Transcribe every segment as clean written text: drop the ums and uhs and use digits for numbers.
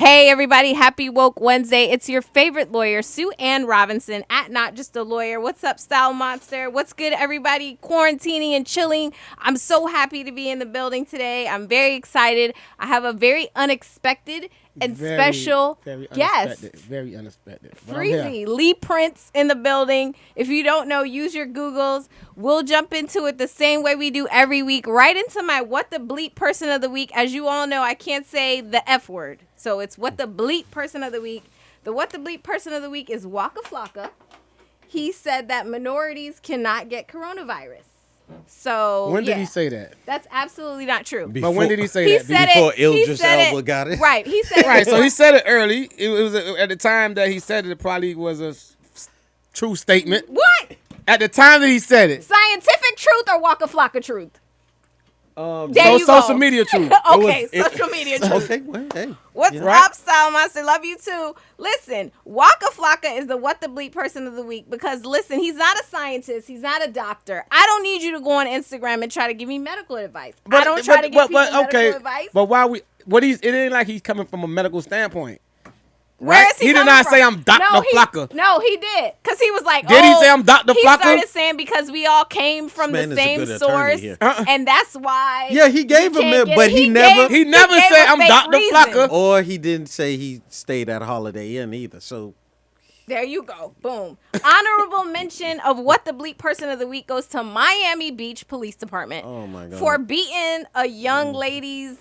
Hey everybody, happy Woke Wednesday. It's your favorite lawyer, Sue Ann Robinson, at Not Just a Lawyer. What's up, Style Monster? What's good, everybody? Quarantining and chilling. I'm so happy to be in the building today. I'm very excited. I have a very unexpected and special guest. Very unexpected. Freezy, Lee Prince in the building. If you don't know, use your Googles. We'll jump into it the same way we do every week, right into my What the Bleep Person of the Week. As you all know, I can't say the F word. So it's What the Bleep Person of the Week. The What the Bleep Person of the Week is Waka Flocka. He said that minorities cannot get coronavirus. So when did he say that? That's absolutely not true. But when did he say that? Before Idris Elba got it. Right. He said right. So he said it early. It was at the time that he said it. It probably was a true statement. What? At the time that he said it. Scientific truth or Waka Flocka truth? Social media truth. Okay, social media truth. Okay, well, hey. What's up, Style Monster? Love you too. Listen, Waka Flocka is the What the Bleep Person of the Week because, listen, he's not a scientist. He's not a doctor. I don't need you to go on Instagram and try to give me medical advice. I don't try to give people medical advice. But it ain't like he's coming from a medical standpoint. Where right? is he did not say I'm Dr. Flocka. No, he did. Because he was like, did he say I'm Dr. Flocka? He started saying because we all came from the same source. And that's why. Yeah, he gave him it, but he never said I'm Dr. Flocka. Or he didn't say he stayed at Holiday Inn either. So there you go. Boom. Honorable mention of What the Bleep Person of the Week goes to Miami Beach Police Department. Oh, my God. For beating a young lady's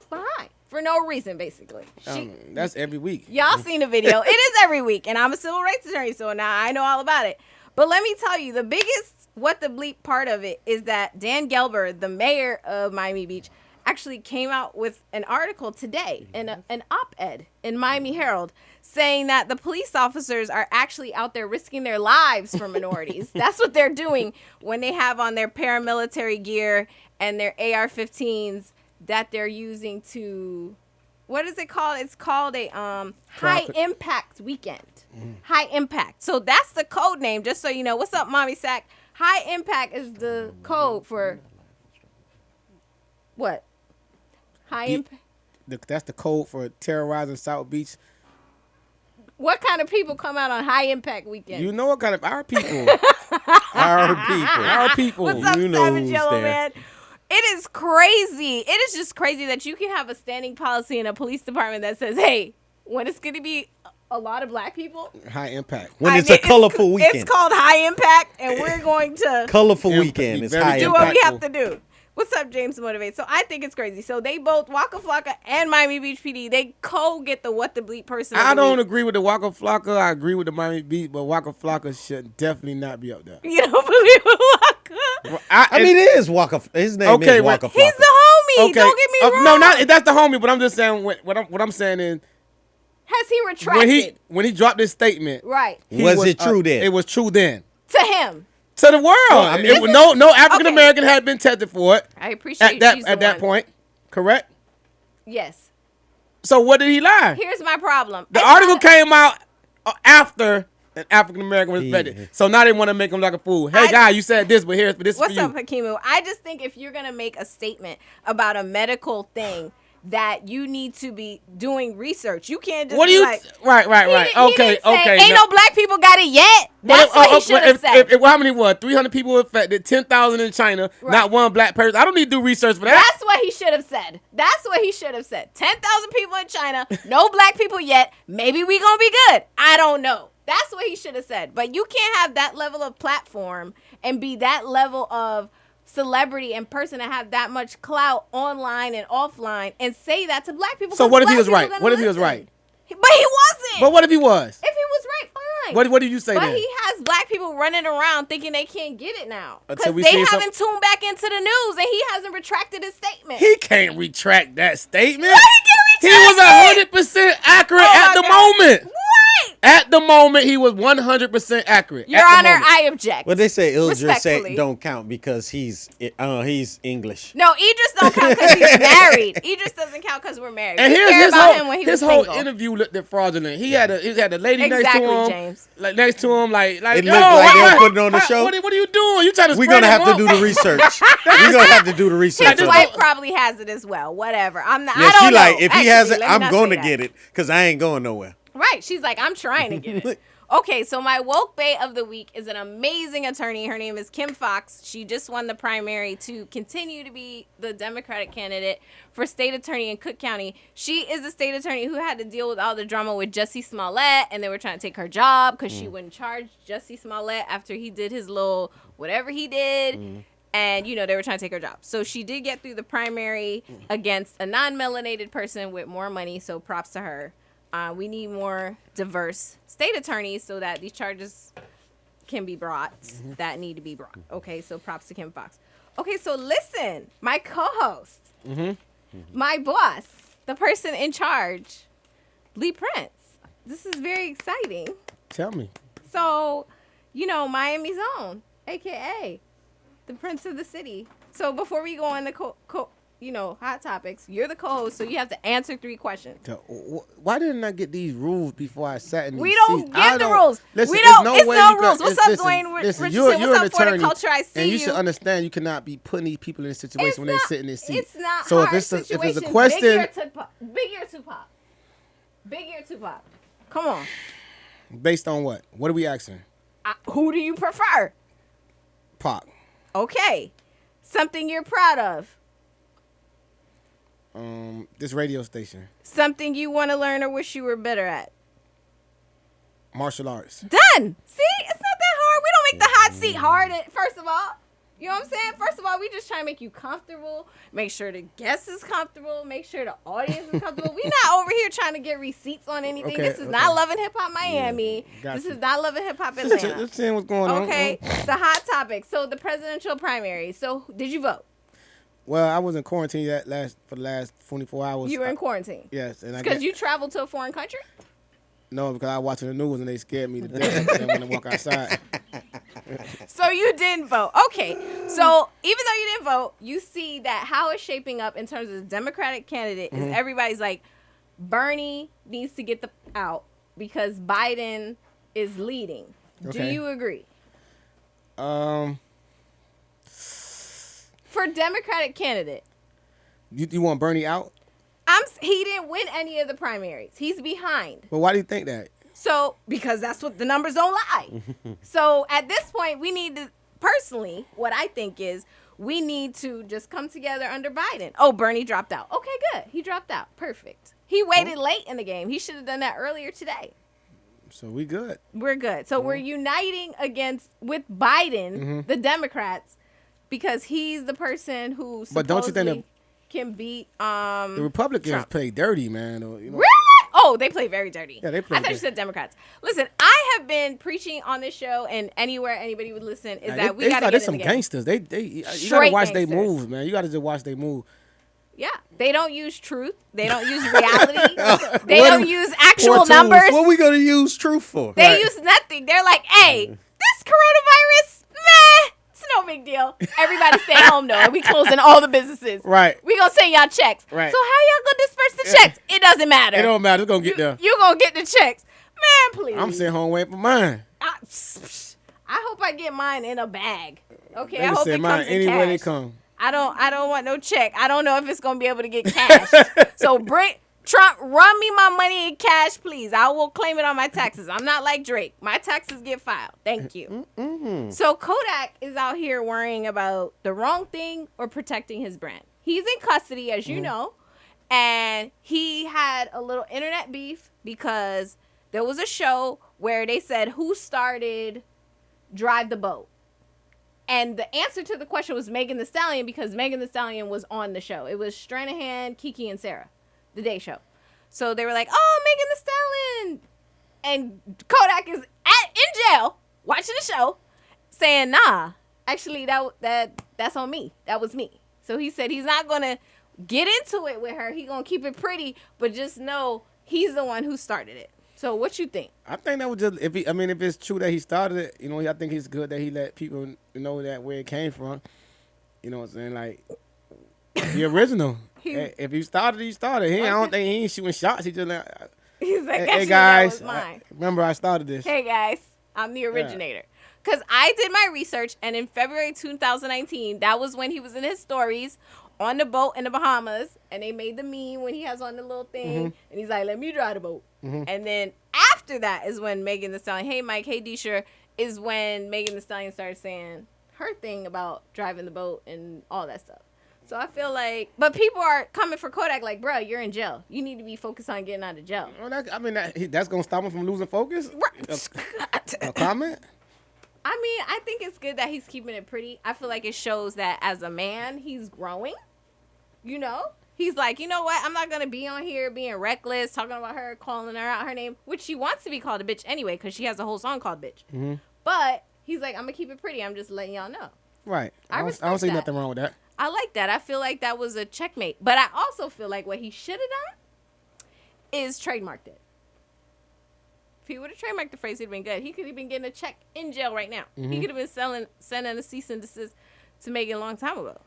behind. For no reason, basically. That's every week. Y'all seen the video. It is every week. And I'm a civil rights attorney, so now I know all about it. But let me tell you, the biggest What the Bleep part of it is that Dan Gelber, the mayor of Miami Beach, actually came out with an article today, an op-ed in Miami Herald, saying that the police officers are actually out there risking their lives for minorities. That's what they're doing when they have on their paramilitary gear and their AR-15s that they're using to, what is it called? It's called a high impact weekend. High impact. So that's the code name, just so you know. What's up, Mommy Sack? High impact is the code for what? High impact. That's the code for terrorizing South Beach. What kind of people come out on high impact weekend? You know what kind of our people. Our people. What's up, you know Savage who's Yellow there. Man? It is crazy. It is just crazy that you can have a standing policy in a police department that says, hey, when it's going to be a lot of black people. High impact. When it's a colorful weekend. It's called high impact, and we're going to. Colorful weekend is high impact. Do what we have to do. What's up, James Motivate? So I think it's crazy. So they both, Waka Flocka and Miami Beach PD, they get the What the Bleep Person of the I don't Week. agree with the Waka Flocka. I agree with the Miami Beach, but Waka Flocka should definitely not be up there. You don't believe Waka? Well, I mean, it is Waka. His name is Waka Flocka. He's the homie. Don't get me wrong. No, that's the homie. But I'm just saying what I'm saying is, has he retracted? When he dropped this statement, right? Was it true then? It was true then. To him. To the world. I mean, no African American had been tested for it. I appreciate at that point. Correct? Yes. So what did he lie? Here's my problem. The article came out after an African American was vetted. So now they want to make him like a fool. Hey, guy, you said this, but here's this what's for you. What's up, Hakimu? I just think if you're going to make a statement about a medical thing, that you need to be doing research. You can't just Right. Okay. Ain't no black people got it yet. That's what he should have said. How many 300 people affected, 10,000 in China, not one black person. I don't need to do research for that. That's what he should have said. 10,000 people in China, no black people yet. Maybe we gonna be good. I don't know. That's what he should have said. But you can't have that level of platform and be that level of celebrity and person to have that much clout online and offline and say that to black people. So what if he was right? What if he was right? But he wasn't. But what if he was? If he was right, fine. What did you say then? But he has black people running around thinking they can't get it now. Until Because they haven't tuned back into the news and he hasn't retracted his statement. He can't retract that statement. Why he can't retract He was 100% accurate at the moment. What? At the moment, he was 100% accurate. Your At the Honor, moment. I object. Well, they say Idris Respectfully. don't count because he's English. No, Idris don't count because he's married. Idris doesn't count because we're married. And We here's care his about whole, him when he his was whole single. interview looked at fraudulent. He had a lady Exactly, next to him, James. like next to him, like It yo, looked like they what- were putting on the how- show. What are you doing? You trying to? We're spread gonna him have to out. do the research. We're gonna have to do the research. His on wife that. probably has it as well. Whatever. I'm not. Yeah, I don't she know. like if he has Actually, it, let me I'm not going say to that. get it because I ain't going nowhere. Right. She's like, I'm trying to get it. Okay, so my woke bae of the week is an amazing attorney. Her name is Kim Fox. She just won the primary to continue to be the Democratic candidate for state attorney in Cook County. She is the state attorney who had to deal with all the drama with Jussie Smollett, and they were trying to take her job because she wouldn't charge Jussie Smollett after he did his little whatever he did. And, you know, they were trying to take her job. So she did get through the primary against a non-melanated person with more money, so props to her. We need more diverse state attorneys so that these charges can be brought that need to be brought. Okay, so props to Kim Fox. Okay, so listen, my co-host, my boss, the person in charge, Lee Prince. This is very exciting. Tell me. So, you know, Miami's own, a.k.a. the Prince of the City. So before we go on the hot topics, you're the co-host, so you have to answer 3 questions. Why didn't I get these rules before I sat in these We don't seats? get the rules. Listen, We don't. there's It's way no you can- rules. What's listen, up, Dwayne Richardson? You're What's an up, for the attorney, culture? I see and you. you should understand you cannot be putting these people in a situation It's when they not- sit in this seat. It's not so hard if it's a situations. question, Big ear Tupac. Big ear Tupac. Come on. based on what? What are we asking? Who do you prefer? Pac. Okay. Something you're proud of. This radio station. Something you want to learn or wish you were better at. Martial arts. Done. See, it's not that hard. We don't make the hot seat hard. First of all, you know what I'm saying? First of all, we just try to make you comfortable. Make sure the guest is comfortable. Make sure the audience is comfortable. We're not over here trying to get receipts on anything. Okay, This is okay. not Love and Hip Hop Miami. got This you. is not Love and Hip Hop Atlanta. Let's see what's going on. Okay, the hot topic. So the presidential primary. So did you vote? Well, I was in quarantine for the last 24 hours. You were in quarantine. Yes, and I Because got, you traveled to a foreign country? no, because I was watching the news and they scared me to death. I didn't want to walk outside. So you didn't vote. Okay. So even though you didn't vote, you see that how it's shaping up in terms of the Democratic candidate is everybody's like, Bernie needs to get out because Biden is leading. Do Okay. you agree? You For Democratic candidate, want Bernie out? he didn't win any of the primaries. He's behind. But why do you think that? So, because that's what the numbers don't lie. So, at this point, we need to, personally, what I think is we need to just come together under Biden. Oh, Bernie dropped out. Okay, good. He dropped out. Perfect. He waited late in the game. He should have done that earlier today. So we good. We're good. So, we're uniting with Biden, the Democrats, because he's the person who But don't you think supposedly can beat The Republicans Trump. play dirty, man. Or, you know, Really? Oh, they play very dirty. Yeah, they play I thought you dirty. said Democrats. Listen, I have been preaching on this show, and anywhere anybody would listen is that we got to get there's in some the game. gangsters. You gotta Straight watch their gangsters. moves, man. You gotta just watch their move. Yeah, they don't use truth. They don't use reality. They What don't am- use actual Poor tools. numbers. What we gonna use truth for? They use nothing. They're like, hey, this coronavirus, meh, it's no big deal. Everybody stay home though. And we closing all the businesses. Right. We gonna send y'all checks. Right. So how y'all gonna disperse the checks? It doesn't matter. It don't matter. It's gonna get there. You gonna get the checks, man? Please. I'm sitting home waiting for mine. I hope I get mine in a bag. Okay, They I can hope send it mine comes in anywhere they cash. come. I don't want no check. I don't know if it's gonna be able to get cash. So Trump, run me my money in cash, please. I will claim it on my taxes. I'm not like Drake. My taxes get filed. Thank you. So Kodak is out here worrying about the wrong thing or protecting his brand. He's in custody, as you know, and he had a little internet beef because there was a show where they said who started Drive the Boat. And the answer to the question was Megan Thee Stallion because Megan Thee Stallion was on the show. It was Stranahan, Kiki, and Sarah, the Day Show. So they were like, "Oh, Megan Thee Stallion," and Kodak is in jail watching the show, saying, "Nah, actually, that's on me. That was me." So he said he's not gonna get into it with her. He's gonna keep it pretty, but just know he's the one who started it. So what you think? I think that was just if it's true that he started it, I think it's good that he let people know that where it came from. You know what I'm saying? Like the original. If he started, he started. I don't think he ain't shooting shots. He just like, he's like, hey guys, that was mine. Remember I started this. Hey guys, I'm the originator. Because I did my research, and in February 2019, that was when he was in his stories on the boat in the Bahamas, and they made the meme when he has on the little thing, and he's like, let me drive the boat. And then after that is when Megan Thee Stallion, hey Mike, hey Disha, is when Megan Thee Stallion started saying her thing about driving the boat and all that stuff. So I feel like, but people are coming for Kodak like, bro, you're in jail. You need to be focused on getting out of jail. Well, that's going to stop him from losing focus? A comment? I mean, I think it's good that he's keeping it pretty. I feel like it shows that as a man, he's growing. He's like, you know what? I'm not going to be on here being reckless, talking about her, calling her out her name, which she wants to be called a bitch anyway, because she has a whole song called Bitch. Mm-hmm. But he's like, I'm going to keep it pretty. I'm just letting y'all know. Right. I don't see nothing wrong with that. I like that. I feel like that was a checkmate. But I also feel like what he should have done is trademarked it. If he would have trademarked the phrase, he'd been good. He could have been getting a check in jail right now. Mm-hmm. He could have been sending a cease and desist to Megan a long time ago.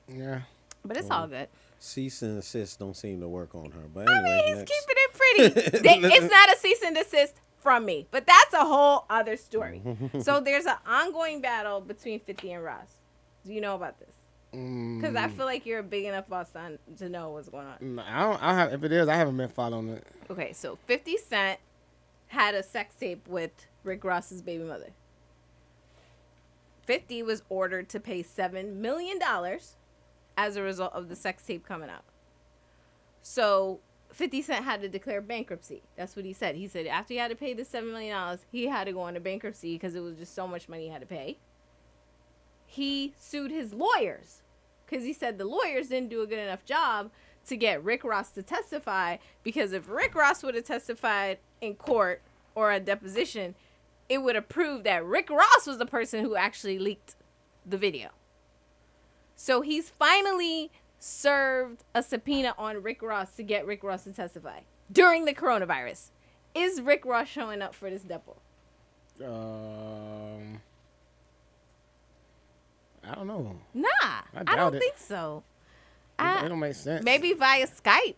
Yeah. But it's all good. Cease and desist don't seem to work on her. But anyway, he's keeping it pretty. It's not a cease and desist from me. But that's a whole other story. So there's an ongoing battle between 50 and Ross. Do you know about this? Because I feel like you're a big enough boss to know what's going on. No, if it is, I haven't been following it. Okay, so 50 Cent had a sex tape with Rick Ross's baby mother. 50 was ordered to pay $7 million as a result of the sex tape coming out. So 50 Cent had to declare bankruptcy. That's what he said. He said after he had to pay the $7 million, he had to go into bankruptcy because it was just so much money he had to pay. He sued his lawyers because he said the lawyers didn't do a good enough job to get Rick Ross to testify, because if Rick Ross would have testified in court or a deposition, it would have proved that Rick Ross was the person who actually leaked the video. So he's finally served a subpoena on Rick Ross to get Rick Ross to testify during the coronavirus. Is Rick Ross showing up for this depo? I don't know. Nah, I don't think so. It don't make sense. Maybe via Skype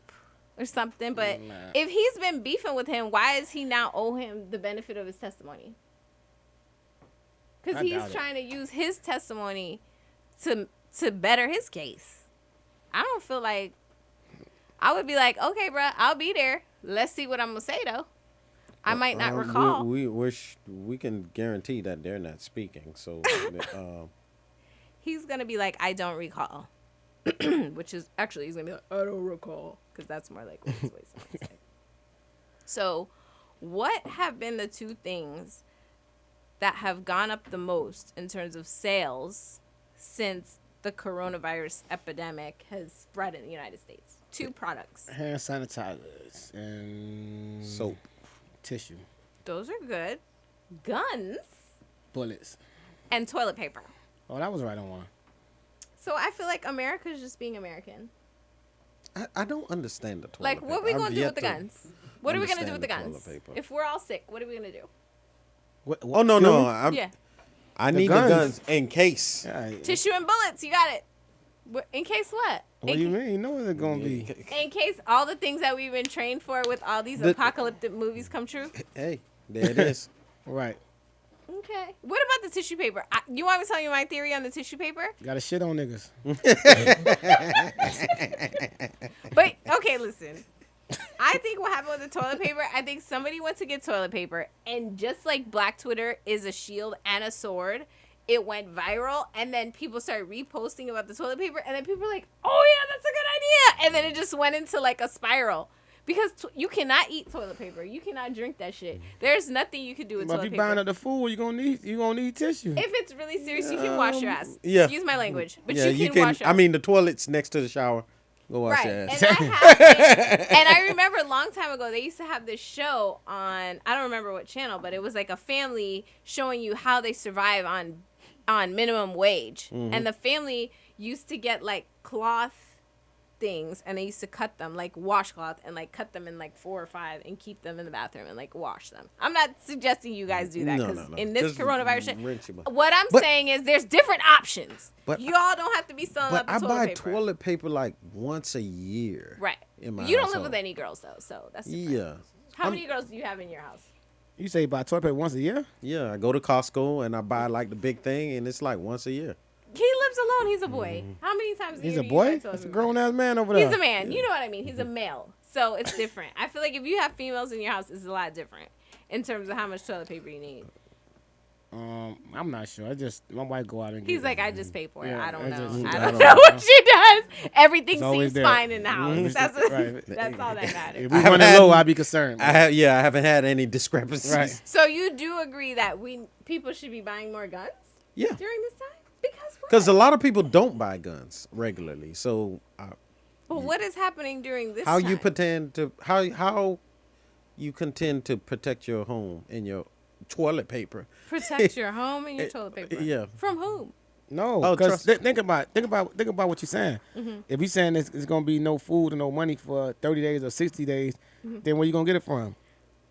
or something, but if he's been beefing with him, why does he now owe him the benefit of his testimony? Because he's trying to use his testimony to better his case. I don't feel like... I would be like, okay, bro, I'll be there. Let's see what I'm going to say, though. I might not recall. We can guarantee that they're not speaking, so... He's going to be like, I don't recall. Which is... Actually, he's going to be like, I don't recall. Because that's more like what his voice sounds like. So, what have been the two things that have gone up the most in terms of sales since the coronavirus epidemic has spread in the United States? Two products. Hand sanitizers and soap. Tissue. Those are good. Guns. Bullets. And toilet paper. Oh, that was right on one. So I feel like America's just being American. I don't understand the toilet like, paper. what are we going to do with the guns? What are we going to do with the guns? If we're all sick, what are we going to do? What, oh, no. I need guns. the guns in case. Yeah. Tissue and bullets. You got it. In case what? What do you mean? You know what it's going to be. In case all the things that we've been trained for with all these apocalyptic movies come true. Hey, there it is. Right. Okay. What about the tissue paper? You want me to tell you my theory on the tissue paper? Gotta shit on niggas. But, okay, listen. I think what happened with the toilet paper, I think somebody went to get toilet paper, and just like Black Twitter is a shield and a sword, it went viral, and then people started reposting about the toilet paper, and then people were like, oh yeah, that's a good idea, and then it just went into like a spiral. Because you cannot eat toilet paper. You cannot drink that shit. There's nothing you can do with toilet paper. But if you buying up the food, you're gonna need tissue. If it's really serious, you can wash your ass. Yeah. Excuse my language. But you can wash your ass. I mean, the toilet's next to the shower. Go wash your ass. And I remember a long time ago, they used to have this show on, I don't remember what channel, but it was like a family showing you how they survive on minimum wage. Mm-hmm. And the family used to get like cloth things, and I used to cut them like washcloth and like cut them in like 4 or 5 and keep them in the bathroom and like wash them. I'm not suggesting you guys do that because in this Just coronavirus shit, rinse your mouth. what I'm But- saying is there's different options. But- You all don't have to be selling But up the I buy paper. toilet paper like once a year. Right. In my You don't live household. with any girls though, so that's different. Yeah. How many girls do you have in your house? You say buy toilet paper once a year? Yeah, I go to Costco and I buy like the big thing, and it's like once a year. He lives alone. He's a boy. How many times? He's year a do you buy boy? toilet That's a paper? grown ass man over there. He's a man. You know what I mean. He's a male. So it's different. I feel like if you have females in your house, it's a lot different in terms of how much toilet paper you need. I'm not sure. I just my wife go out and He's get like, I just pay for it. Yeah, I don't I know. just- I I don't don't know know. what she does. Everything It's always seems there. fine in the house. Mhm. That's Right. that's all that matters. If we I've running had- low, I'd be concerned. I haven't had any discrepancies. Right. So you do agree that people should be buying more guns Yeah, during this time? Because what? because a lot of people don't buy guns regularly. So But what is happening during this how time? you pretend to how you contend to protect your home and your toilet paper? protect your home and your toilet paper? Yeah. From whom? No, Oh, because trust- think about what you're saying. Mm-hmm. If you're saying it's gonna be no food and no money for 30 days or 60 days, then where you gonna get it from?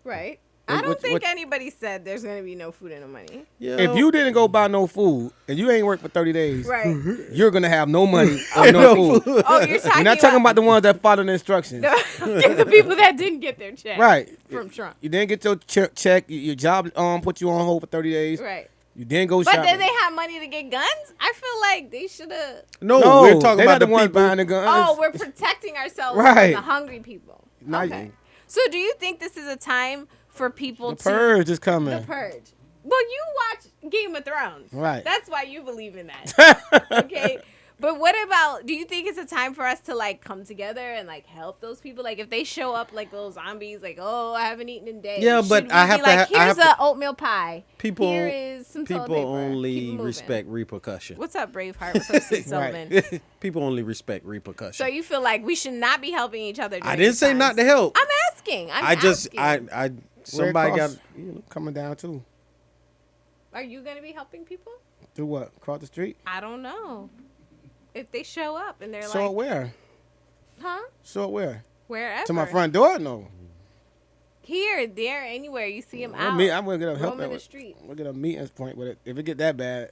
Right. What- I don't what- think what- anybody said there's going to be no food and no money. Yeah. If you didn't go buy no food and you ain't work for 30 days, Right. you're gonna have no money or no food. Oh, you're talking We're not talking about the ones that follow the instructions. the people that didn't get their check. Right. From Trump. You didn't get your check. Your job put you on hold for 30 days. Right. You didn't go But shopping. then they have money to get guns? I feel like they should have. no, we're talking they about not the the ones people. buying the guns. Oh, we're protecting ourselves Right. from the hungry people. Now Okay. you- So do you think this is a time for people the to. purge is coming. The Purge. Well, you watch Game of Thrones. Right. That's why you believe in that. Okay. But what about, do you think it's a time for us to like come together and like help those people? Like if they show up like little zombies, like, oh, I haven't eaten in days. Yeah, but should we I have be to like, ha- I here's have a to- oatmeal pie. People, Here is some toilet people paper. Keep it only moving. respect repercussion. What's up, Braveheart? What's up, Steve Sullivan? Right. People only respect repercussion. So you feel like we should not be helping each other? I during didn't these say not times? to help. I'm asking. I just asking. I Red somebody got Cross, coming down too. Are you gonna be helping people? Do what? Across the street? I don't know. If they show up and they're So like, where? huh? So where? Wherever. To my front door? No. Here, there, anywhere you see them out. I'm gonna get a help. roaming the street. We'll get a meetings point with it. If it get that bad,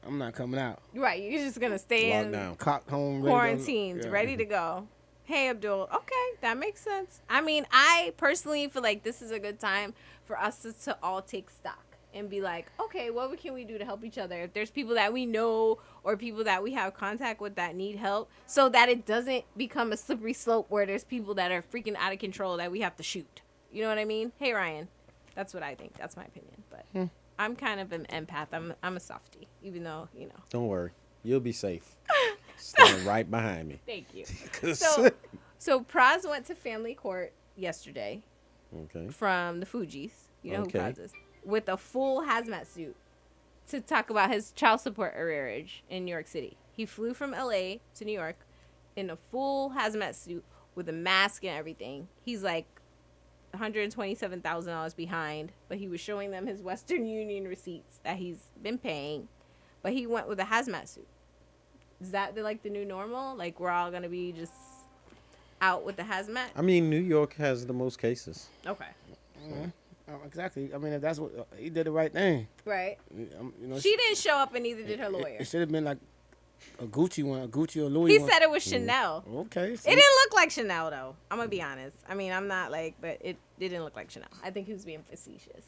I'm not coming out. Right, you're just gonna stay in lockdown. Cock home. quarantined, ready to go. Hey, Abdul. Okay, that makes sense. I mean, I personally feel like this is a good time for us to all take stock and be like, okay, what can we do to help each other? If there's people that we know or people that we have contact with that need help, so that it doesn't become a slippery slope where there's people that are freaking out of control that we have to shoot. You know what I mean? Hey, Ryan. That's what I think. That's my opinion. But I'm kind of an empath. I'm a softie, even though, you know. Don't worry, you'll be safe. Standing right behind me. Thank you. 'Cause- So Praz went to family court yesterday okay. from the Fugees. You know Okay. who Praz is? With a full hazmat suit to talk about his child support arrearage in New York City. He flew from LA to New York in a full hazmat suit with a mask and everything. He's like $127,000 behind, but he was showing them his Western Union receipts that he's been paying, but he went with a hazmat suit. Is that like the new normal? Like we're all gonna be just out with the hazmat? I mean, New York has the most cases. Okay. Exactly. I mean, if that's what he did, the right thing. Right. You know, She didn't show up, and neither did her lawyer. It should have been like a Gucci one, a Gucci or Louis He one. said it was Chanel. Okay. It didn't look like Chanel, though. I'm gonna be honest. I mean, I'm not like, but it didn't look like Chanel. I think he was being facetious.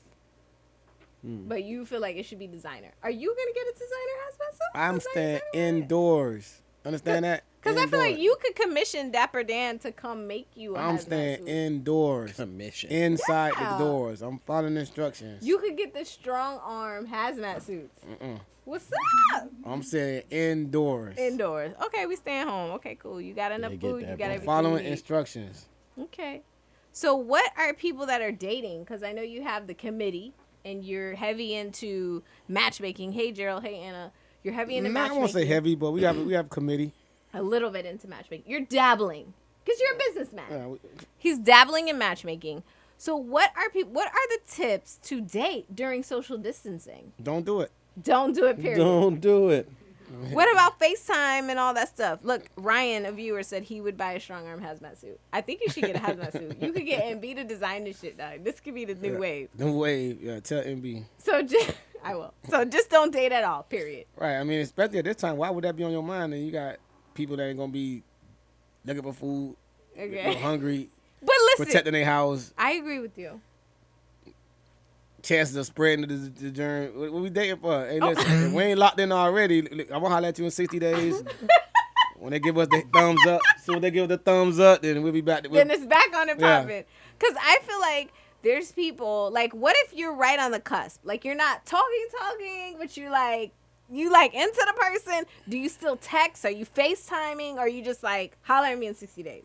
But you feel like it should be designer. Are you gonna get a designer hazmat suit? I'm staying indoors. Understand that? Because I feel like Indoors. you could commission Dapper Dan to come make you a I'm hazmat staying suit. indoors. Commission. Inside Yeah. the doors. I'm following instructions. You could get the strong arm hazmat suits. What's up? I'm saying indoors. Indoors. Okay, we staying home. Okay, cool. You got enough Yeah, get food. You that, got bro. everything. Following you need. instructions. Okay. So what are people that are dating? Because I know you have the committee and you're heavy into matchmaking. Hey, Gerald. Hey, Anna. You're heavy into I matchmaking. won't say heavy, but we have a committee. A little bit into matchmaking. You're dabbling because you're a businessman. Yeah, He's dabbling in matchmaking. So what are the tips to date during social distancing? don't do it. Don't do it, period. Don't do it. What about FaceTime and all that stuff? Look, Ryan, a viewer, said he would buy a strong arm hazmat suit. I think you should get a hazmat suit. You could get MB to design this shit, dog. This could be the new wave. The wave, yeah. Tell MB. So just, I will. So just don't date at all. Period. Right. I mean, especially at this time, why would that be on your mind? And you got people that ain't gonna be looking for food, Okay. hungry, But listen, protecting their house. I agree with you. Chances of spreading the germ. What we dating for? Hey, listen, if we ain't locked in already, I'm gonna holler at you in 60 days. When they give us the thumbs up, so when they give us the thumbs up, then we'll be back. Then it's back on and Yeah. popping. Because I feel like there's people, like, what if you're right on the cusp? Like, you're not talking, but you like into the person. Do you still text? Are you FaceTiming? Or are you just like, holler at me in 60 days?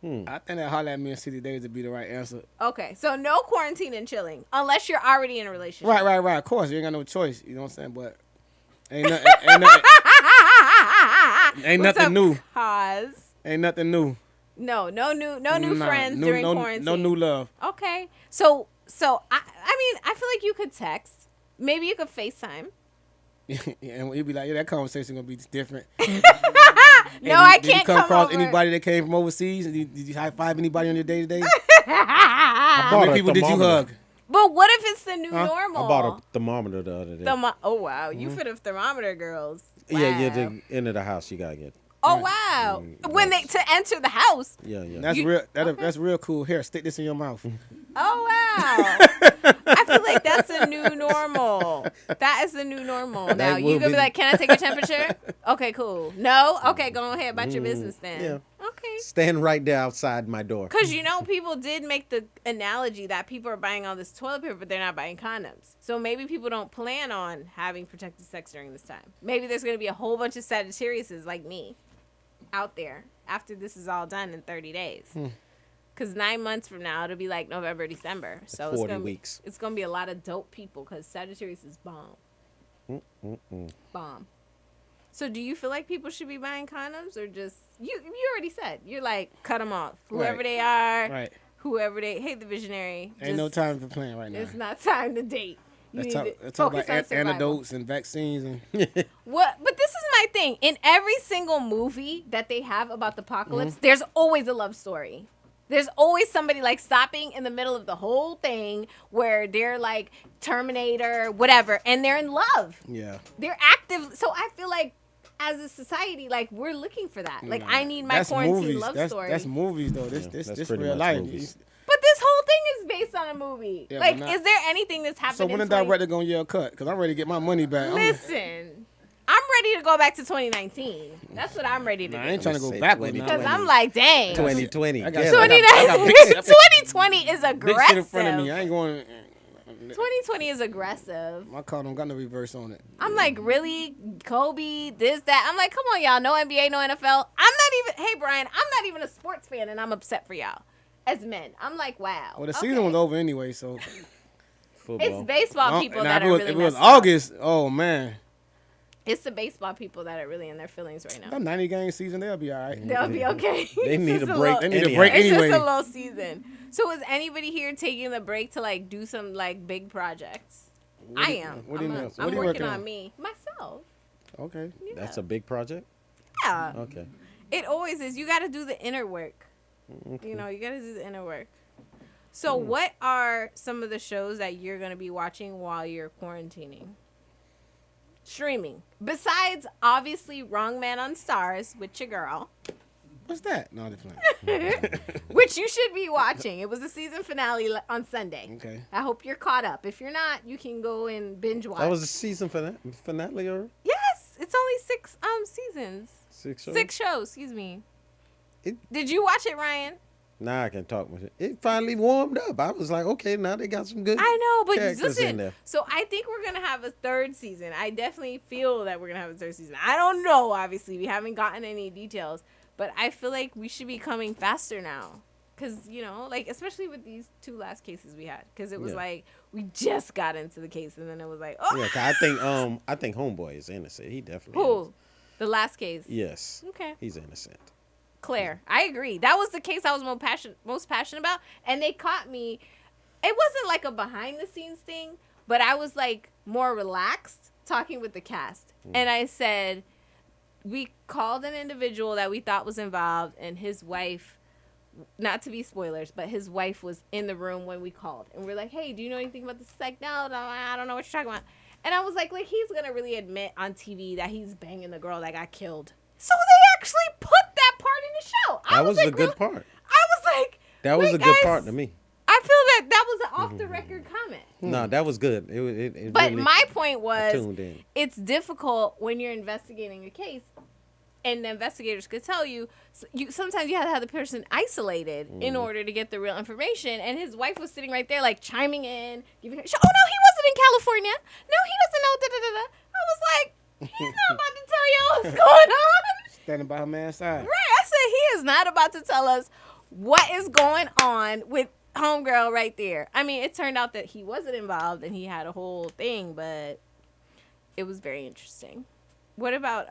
I think that holler at me in 60 days would be the right answer. Okay, so no quarantine and chilling unless you're already in a relationship. Right. Of course, you ain't got no choice. You know what I'm saying? But ain't What's nothing up, new. Cause Ain't nothing new. no new Nah, friends during quarantine. No new love. Okay, so I mean, I feel like you could text. Maybe you could FaceTime. And he'd be like, yeah, that conversation gonna be different. No, I Did you can't come across over. anybody that came from overseas? Did you high five anybody on your day to day? I How bought many a people did you thermometer. hug? But what if it's the new Huh? normal? I bought a thermometer the other day. Oh wow, you for the thermometer girls. Wow. Yeah, the end of the house you gotta get. Oh wow, when they to enter the house. Yeah. That's You- real. okay. That's real cool. Here, stick this in your mouth. Oh wow, I feel like that's a new normal. That is the new normal. Now That you will gonna be be- like, can I take your temperature? Okay, cool. No, okay, go ahead about your business then. Yeah. Okay. Stand right there outside my door. Because, you know, people did make the analogy that people are buying all this toilet paper, but they're not buying condoms. So maybe people don't plan on having protected sex during this time. Maybe there's going to be a whole bunch of Sagittariuses like me out there after this is all done in 30 days. Because 9 months from now, it'll be like November, December. So 40 it's gonna weeks. It's going to be a lot of dope people because Sagittarius is bomb. Bomb. So do you feel like people should be buying condoms or just, you already said, you're like, cut them off. Whoever Right. they are. Right. Whoever they, hey, the visionary. Ain't no time for playing right now. It's not time to date. You Let's need talk, to let's talk focus about on survival. antidotes and vaccines and What? But this is my thing. In every single movie that they have about the apocalypse, there's always a love story. There's always somebody like stopping in the middle of the whole thing where they're like Terminator, whatever, and they're in love. yeah. They're active. So I feel like as a society, like we're looking for that. Like I need my That's quarantine movies. love story. That's movies though. This that's this pretty real much life. movies. But this whole thing is based on a movie. Yeah, like, but not- is there anything that's happened? So when the in 20 director gonna yell cut? Because I'm ready to get my money back. Listen, I'm ready to go back to 2019. That's what I'm ready to I do. ain't trying to go Say backwards 20. now. Because I'm like, dang. 2020. I got- Get I it. got- I got big- 2020 is Big aggressive. shit in front of me. I ain't going. 2020 is aggressive. My car don't got no reverse on it. I'm like, really? Kobe, this, that. I'm like, come on, y'all. No NBA, no NFL. I'm not even, hey, Brian, I'm not even a sports fan, and I'm upset for y'all as men. I'm like, wow. Well, the season was over anyway, so. Football. It's baseball No, people now, that if are it was, really if it was messed up. August, oh man, It's the baseball people that are really in their feelings right now. that 90 game season they'll be all right. They'll be okay. They It's need just a break. little- They need a anyhow. break It's anyway. just a little season. So is anybody here taking the break to like do some like big projects? What I do you- am. what do you I'm, know? a- What I'm are you working working on on? me myself. Okay. Yeah. That's a big project. Yeah. Okay. It always is. You got to do the inner work. You know, you got to do the inner work. So what are some of the shows that you're going to be watching while you're quarantining? Streaming. Besides, obviously, Wrong Man on Stars with your girl, What's that? No, I'm just playing. which you should be watching. It was the season finale on Sunday. Okay. I hope you're caught up. If you're not, you can go and binge watch. That was the season finale or Yes, it's only 6 seasons. 6 shows? 6 shows, excuse me. It- Did you watch it, Ryan? Now I can talk with it. It finally warmed up. I was like, okay, now they got some good. I know, but characters in listen. there. So I think we're gonna have a 3rd season. I definitely feel that we're gonna have a 3rd season. I don't know. Obviously, we haven't gotten any details, but I feel like we should be coming faster now. Cause you know, like especially with these 2 last cases we had, cause it was Yeah. like we just got into the case, and then it was like, oh, Yeah, 'cause I think Homeboy is innocent. He definitely is. who? The last case. Yes. Okay. He's innocent. Claire. I agree. That was the case I was most passionate about, and they caught me. It wasn't like a behind the scenes thing, but I was like more relaxed talking with the cast, and I said, we called an individual that we thought was involved, and his wife, not to be spoilers, but his wife was in the room when we called. And we're like, hey, do you know anything about this? He's like, no, I don't know what you're talking about. And I was like, he's going to really admit on TV that he's banging the girl that got killed. So they actually put that part in the show. That was a good part. I was like, that was a good part to me. I feel that was an off-the-record comment. No, that was good. It But really, my point was, tuned in. it's difficult when you're investigating a case, and the investigators could tell you, sometimes you have to have the person isolated in order to get the real information. And his wife was sitting right there, like, chiming in, giving her, oh, no, he wasn't in California. No, he doesn't know, da-da-da-da. I was like, he's not about to tell you what's going on. Standing by her man's side. Right. I said, he is not about to tell us what is going on with homegirl right there. I mean, it turned out that he wasn't involved and he had a whole thing, but it was very interesting. What about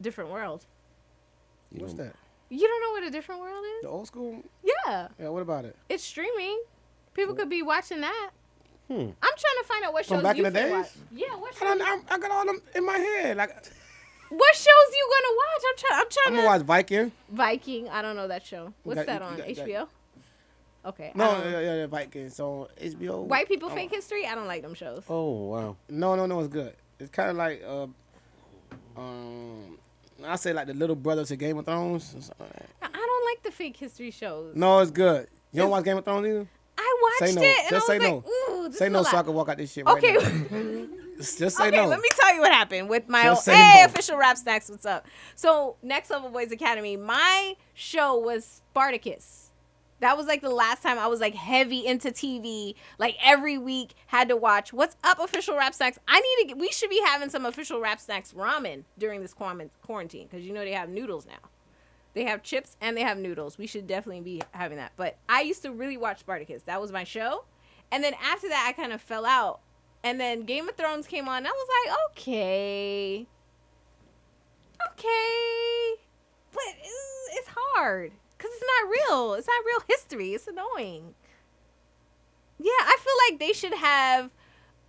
Different World? What's that? You don't know what A Different World is? The old school? Yeah. Yeah, what about it? It's streaming. People could be watching that. Hmm. I'm trying to find out what shows From back you in the can days? watch. Yeah, what shows? I got all them in my head. Like, What shows you gonna watch? I'm I'm trying gonna to watch Viking. Viking. I don't know that show. What's got- that you on? got- HBO? Okay. No, I don't- yeah, Viking. So HBO. White People Fake History? I don't like them shows. Oh wow. No, it's good. It's kind of like I say like the little brother to Game of Thrones. I don't like the fake history shows. No, it's good. You don't watch Game of Thrones either? I watched Say no. it and Just I say was no. like, ooh, this Say is no a so I lot. can walk out this shit right Okay. now. Just say Okay, no. let me tell you what happened with my Just own. say Hey, no. official Rap Snacks, what's up? So, Next Level Boys Academy, my show was Spartacus. That was like the last time I was like heavy into TV. Like every week had to watch What's Up, official Rap Snacks. We should be having some official Rap Snacks ramen during this quarantine because you know they have noodles now. They have chips and they have noodles. We should definitely be having that. But I used to really watch Spartacus. That was my show. And then after that, I kind of fell out. And then Game of Thrones came on. And I was like, okay. But it's hard. Because it's not real. It's not real history. It's annoying. Yeah, I feel like they should have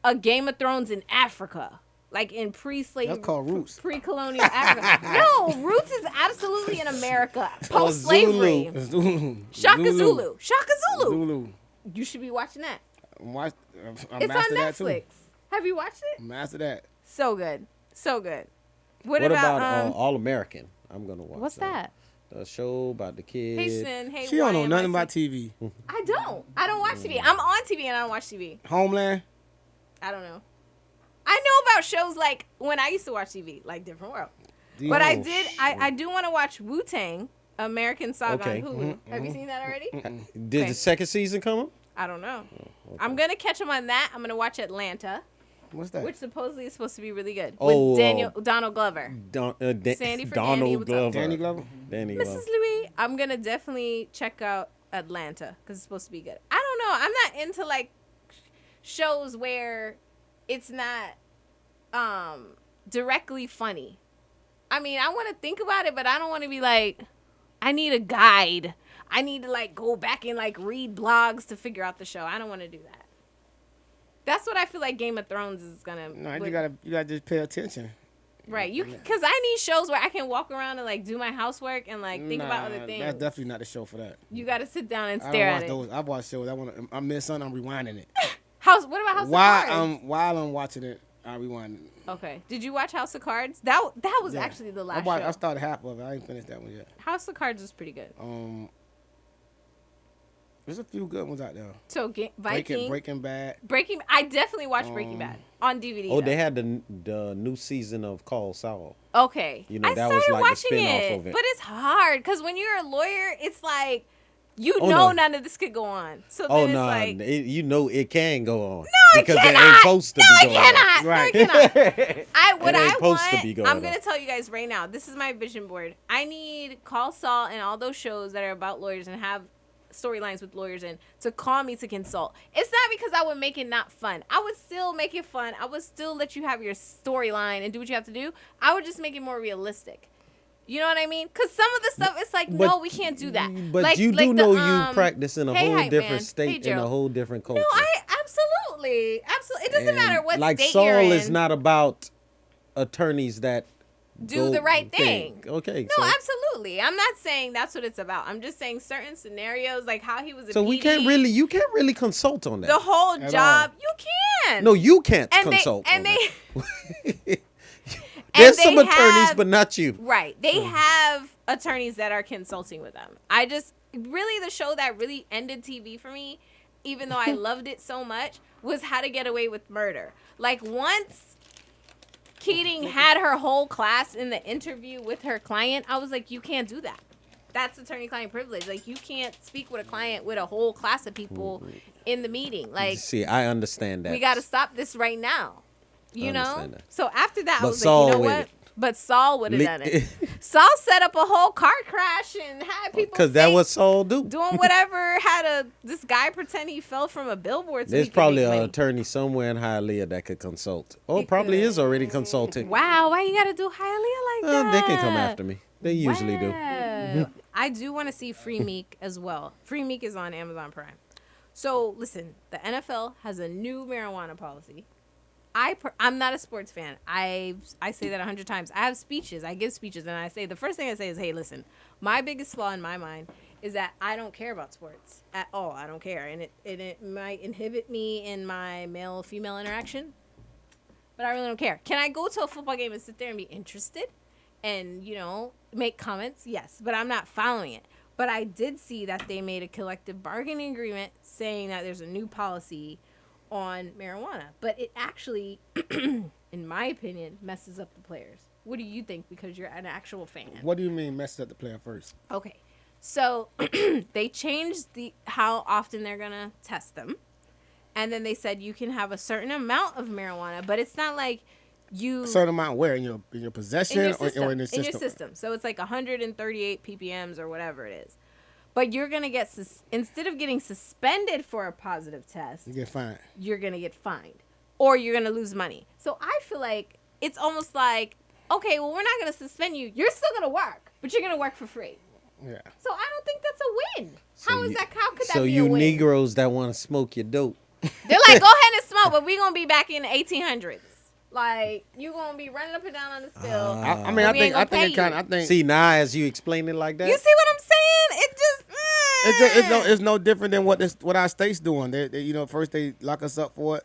a Game of Thrones in Africa. Like in pre-slavery. That's called Roots. Pre-colonial Africa. No, Roots is absolutely in America. Post-slavery. Zulu. Shaka Zulu. Shaka Zulu. Zulu. You should be watching that. Watch. I It's on mastered that too. Netflix. Have you watched it? Master that. So good. So good. What about All American? I'm gonna watch. what's that? A show about the kids. Hey, Sin. Hey, She don't know YMIC. nothing about TV. I don't. I don't watch TV. I'm on TV and I don't watch TV. Homeland. I don't know. I know about shows like when I used to watch TV, like Different World. But I did. I do want to watch Wu-Tang, American Saga Okay. on Hulu. Have you seen that already? Did Okay. the second season come up? I don't know. I'm gonna catch them on that. I'm gonna watch Atlanta, What's that? which supposedly is supposed to be really good Oh, with Donald Glover. Sandy Sandy for Danny, Donald what's up? Glover. Danny Glover. Danny Mrs. Glover. Louis, I'm gonna definitely check out Atlanta because it's supposed to be good. I don't know. I'm not into like shows where it's not directly funny. I mean, I want to think about it, but I don't want to be like, I need a guide. I need to like go back and like read blogs to figure out the show. I don't want to do that. That's what I feel like Game of Thrones is gonna. No, you gotta just pay attention. Right, because I need shows where I can walk around and like do my housework and like think about other things. That's definitely not the show for that. You got to sit down and I stare don't at watch it. those. I watch shows. I miss something. I'm rewinding it. What about House of Cards? While I'm watching it, I rewind it. Okay. Did you watch House of Cards? That was Yeah. actually the last I show. started half of it. I ain't finished that one yet. House of Cards was pretty good. There's a few good ones out there. So Viking, Breaking Bad. I definitely watched Breaking Bad on DVD. Oh, though. they had the new season of Call Saul. Okay. You know, I that was started like the watching spin-off it, of it. but it's hard because when you're a lawyer, it's like you Oh, know no. none of this could go on. So Oh then no, it's like you know it can go on. No, it because cannot. it ain't supposed to no, be it going cannot. Right. No, it cannot. What It ain't I supposed to want, be going I'm on. gonna tell you guys right now. This is my vision board. I need Call Saul and all those shows that are about lawyers and have storylines with lawyers in to call me to consult. It's not because I would make it not fun. I would still make it fun. I would still let you have your storyline and do what you have to do. I would just make it more realistic. You know what I mean? Because some of the stuff, it's like, But- no, we can't do that. But like, you like do the, know you practice in a hey, whole hype different man. state Hey, in a Gerald. whole different culture. No, I absolutely. Absolutely. Absolutely. It doesn't And matter what like state Saul you're in. is not about attorneys that Do go the right thing. Okay. No, so, absolutely. I'm not saying that's what it's about. I'm just saying certain scenarios, like how he was a so we PD, can't really. You can't really consult on that. the whole At job. all. You can. No, you can't and consult they, on and they, that. There's they some attorneys, have- but not you. Right. They have attorneys that are consulting with them. I just really the show that really ended TV for me, even though I loved it so much, was How to Get Away with Murder. Like once Keating had her whole class in the interview with her client, I was like, you can't do that. That's attorney-client privilege. Like you can't speak with a client with a whole class of people in the meeting. Like See, I understand that. we got to stop this right now. You know? understand that. So after that, I But was Saul like, you know with what? it. But Saul would have Le- done it. Saul set up a whole car crash and had people Because that fake what Saul do. doing whatever. This guy pretend he fell from a billboard. So There's he could probably make an money. attorney somewhere in Hialeah that could consult. Or He probably could. is already consulting. Wow, why you gotta do Hialeah like that? They can come after me. They usually do. do. I do want to see Free Meek as well. Free Meek is on Amazon Prime. So listen, the NFL has a new marijuana policy. I'm not a sports fan. I say that 100 times. I have speeches. I give speeches, and I say the first thing I say is, "Hey, listen, my biggest flaw in my mind is that I don't care about sports at all. I don't care, and it might inhibit me in my male-female interaction, but I really don't care. Can I go to a football game and sit there and be interested, and make comments? Yes, but I'm not following it. But I did see that they made a collective bargaining agreement saying that there's a new policy on marijuana, but it actually, in my opinion, messes up the players. What do you think? Because you're an actual fan. What do you mean messed up the player first? Okay, so they changed how often they're gonna test them, and then they said you can have a certain amount of marijuana, but it's not like you A certain amount where in your possession in your system, or in the system? in your system. So it's like 138 ppms or whatever it is. But you're gonna get instead of getting suspended for a positive test, You get fined. you're gonna get fined or you're gonna lose money. So I feel like it's almost like, okay, well, we're not gonna suspend you. You're still gonna work, but you're gonna work for free. Yeah. So I don't think that's a win. How could that So be you a win? Negroes that want to smoke your dope. They're like, go ahead and smoke, but we gonna be back in the 1800s. Like you gonna be running up and down on this field. I mean, we ain't I gonna think it pay kind you. of. I think See, now as you explain it like that. You see what I'm saying? It just it's no different than what our state's doing. They first they lock us up for it,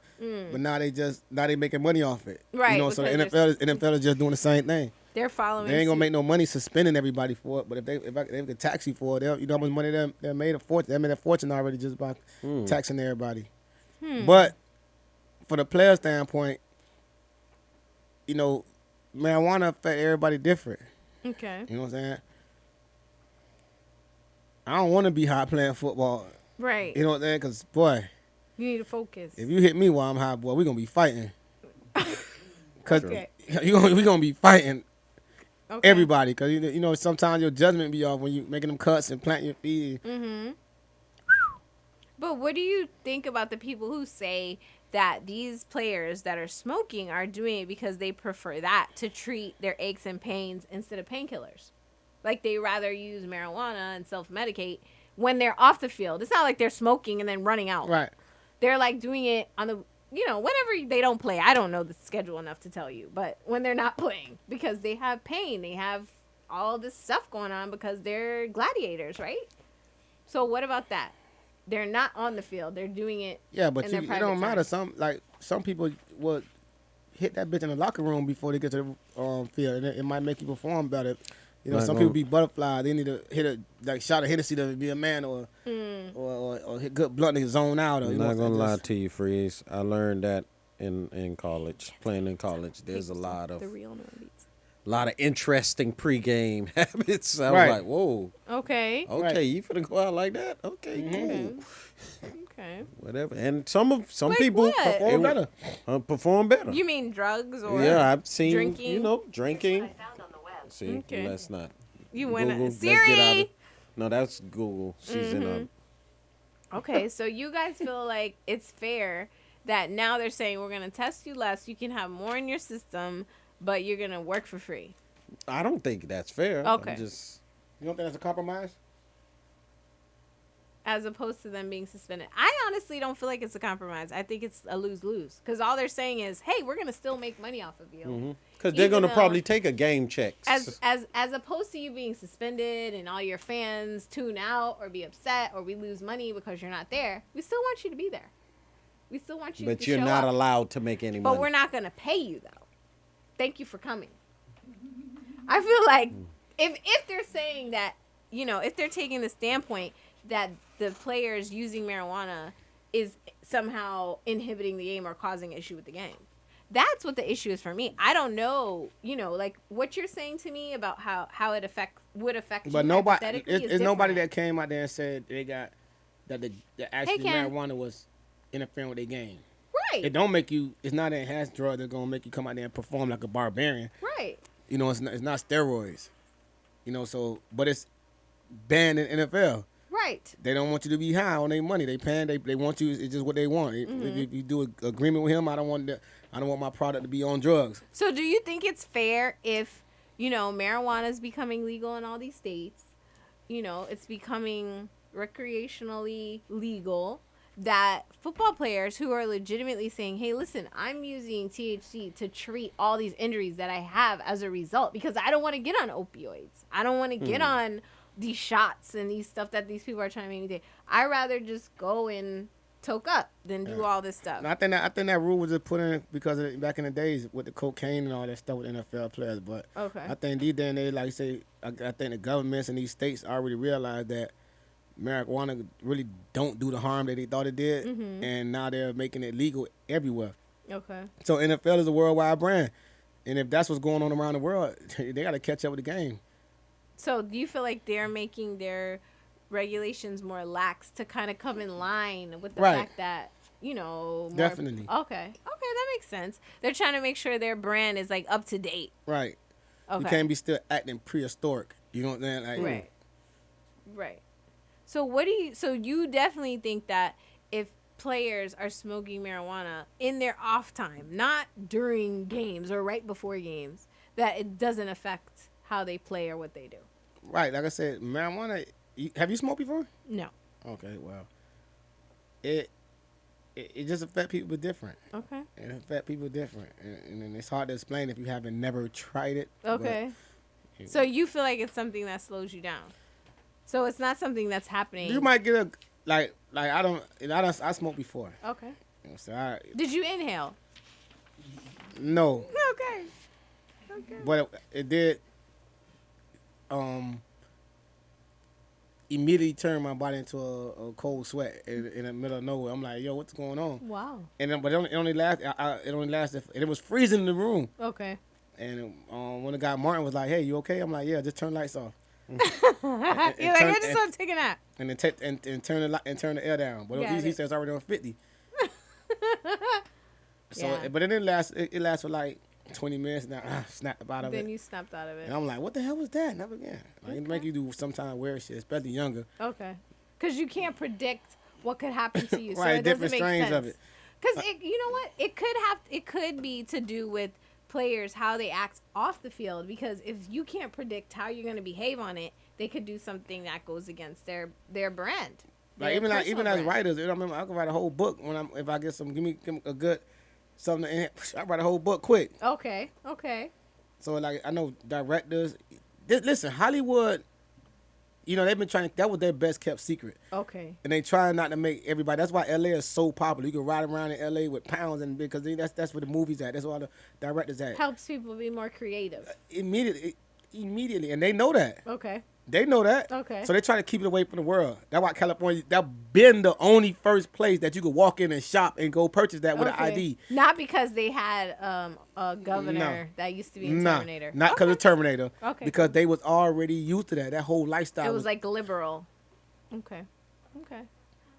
but now they making money off it. Right, So the because NFL is just doing the same thing. they're following. They ain't gonna suit. make no money suspending everybody for it. But if they could tax you for it, you know how much money they made a fortune. They made a fortune already just by taxing everybody. But for the player standpoint, marijuana affect everybody different. Okay. You know what I'm saying? I don't want to be high playing football. Right. You know what I'm saying? Because, boy, You need to focus. if you hit me while I'm high, boy, we're going to be fighting. Because Okay. we're going to be fighting Okay. everybody. Because, sometimes your judgment be off when you making them cuts and planting your feet. Mm-hmm. But what do you think about the people who say that these players that are smoking are doing it because they prefer that to treat their aches and pains instead of painkillers? Like they rather use marijuana and self-medicate when they're off the field. It's not like they're smoking and then running out. Right. They're like doing it on the, whenever they don't play. I don't know the schedule enough to tell you, but when they're not playing because they have pain, they have all this stuff going on because they're gladiators, right? So what about that? They're not on the field. They're doing it. Yeah, but in their it private don't matter. time. Some people will hit that bitch in the locker room before they get to the field. And it might make you perform better. Some people be butterflies. They need to hit a shot of Hennessy to be a man, or hit good blunt and zone out. Or, I'm not gonna lie to you, Freeze. I learned that in college, playing in college. There's a lot of the real Norbeats. interesting pregame habits. I Right. was like, whoa, Okay. okay, Right. you finna go out like that? Okay, Okay. cool, Okay. whatever. And some Like people what? Perform better. perform better. You mean drugs or Yeah, I've seen drinking? drinking. I found on the web. See, Okay. let's not. You went Google, let's Siri. get out of- No, that's Google. She's in a. Okay, so you guys feel like it's fair that now they're saying we're gonna test you less. You can have more in your system, but you're gonna work for free. I don't think that's fair. Okay. I'm just. You don't think that's a compromise? as opposed to them being suspended. I honestly don't feel like it's a compromise. I think it's a lose-lose because all they're saying is, "Hey, we're gonna still make money off of you." Because they're Even going to though- probably take a game check. As opposed to you being suspended and all your fans tune out or be upset or we lose money because you're not there. We still want you to be there. We still want you But to you're show not up. allowed to make any money. But we're not going to pay you though. Thank you for coming. I feel like if they're saying that, you know, if they're taking the standpoint that the players using marijuana is somehow inhibiting the game or causing issue with the game. That's what the issue is for me. I don't know, you know, like what you're saying to me about how it would affect But you nobody, hypothetically is it's nobody different. that came out there and said they got that the actually Ken. marijuana was interfering with their game. Right. It don't make you. It's not an enhanced drug that's gonna make you come out there and perform like a barbarian. Right. You know, it's not steroids. You know, so but it's banned in NFL. Right. They don't want you to be high on their money. They paying. They want you. It's just what they want. If you do an agreement with him, I don't want my product to be on drugs. So do you think it's fair if, you know, marijuana is becoming legal in all these states, you know, it's becoming recreationally legal, that football players who are legitimately saying, hey, listen, I'm using THC to treat all these injuries that I have as a result because I don't want to get on opioids. I don't want to get on these shots and these stuff that these people are trying to make me take. I'd rather just go and toke up than do all this stuff. And I think that rule was just put in because back in the days with the cocaine and all that stuff with NFL players. But Okay. I think these days and age, like you say, I think the governments in these states already realized that marijuana really don't do the harm that they thought it did, and now they're making it legal everywhere. Okay. So NFL is a worldwide brand, and if that's what's going on around the world, they got to catch up with the game. So do you feel like they're making their regulations more lax to kind of come in line with the Right. fact that, you know, more, Definitely. Okay, that makes sense. They're trying to make sure their brand is like up to date. Right. Okay. You can't be still acting prehistoric. You know what I'm saying? Like, Right. So you definitely think that if players are smoking marijuana in their off time, not during games or right before games, that it doesn't affect how they play or what they do? Right. Like I said, marijuana. Have you smoked before? No. Okay. Well, it just affect people different. Okay. It affect people different, and it's hard to explain if you haven't never tried it. Okay. but- So you feel like it's something that slows you down. So it's not something that's happening. You might get a like I smoked before. Okay. You know, so Did you inhale? no, Okay. but it did immediately turn my body into a cold sweat in the middle of nowhere. I'm like, yo, what's going on? Wow. And then, but it only lasted. It was freezing in the room. Okay. And when the guy Martin was like, "Hey, you okay?" I'm like, "Yeah, just turn the lights off." You're like, I just want to take a nap. And then turn the air down. But Got he it. says already on 50. So, Yeah. but it didn't last. It lasted for like 20 minutes. Now I snapped out of Then it, you snapped out of it. and I'm like, "What the hell was that?" Never again. Like, it make you do sometimes weird shit, especially younger. Okay. Because you can't predict what could happen to you. So Right, it doesn't different make strains sense. of it. Because you know what? It could be to do with players, how they act off the field. Because if you can't predict how you're going to behave on it, they could do something that goes against their brand. Like their even personal as brand. writers, you know, I remember I could write a whole book if I get give me a good something. I write a whole book quick. Okay. So like I know directors. Listen, Hollywood. You know they've been trying. That was their best kept secret, Okay. and they trying not to make everybody. That's why LA is so popular. You can ride around in LA with pounds and because that's where the movies at. That's where all the directors at. Helps people be more creative. Immediately, and they know that. Okay. They know that. Okay. So they try to keep it away from the world. That's why California, that been the only first place that you could walk in and shop and go purchase that with an ID. Not because they had a governor that used to be in Terminator. Not because of Terminator. Okay. Because they was already used to that. That whole lifestyle. It was like liberal. Okay.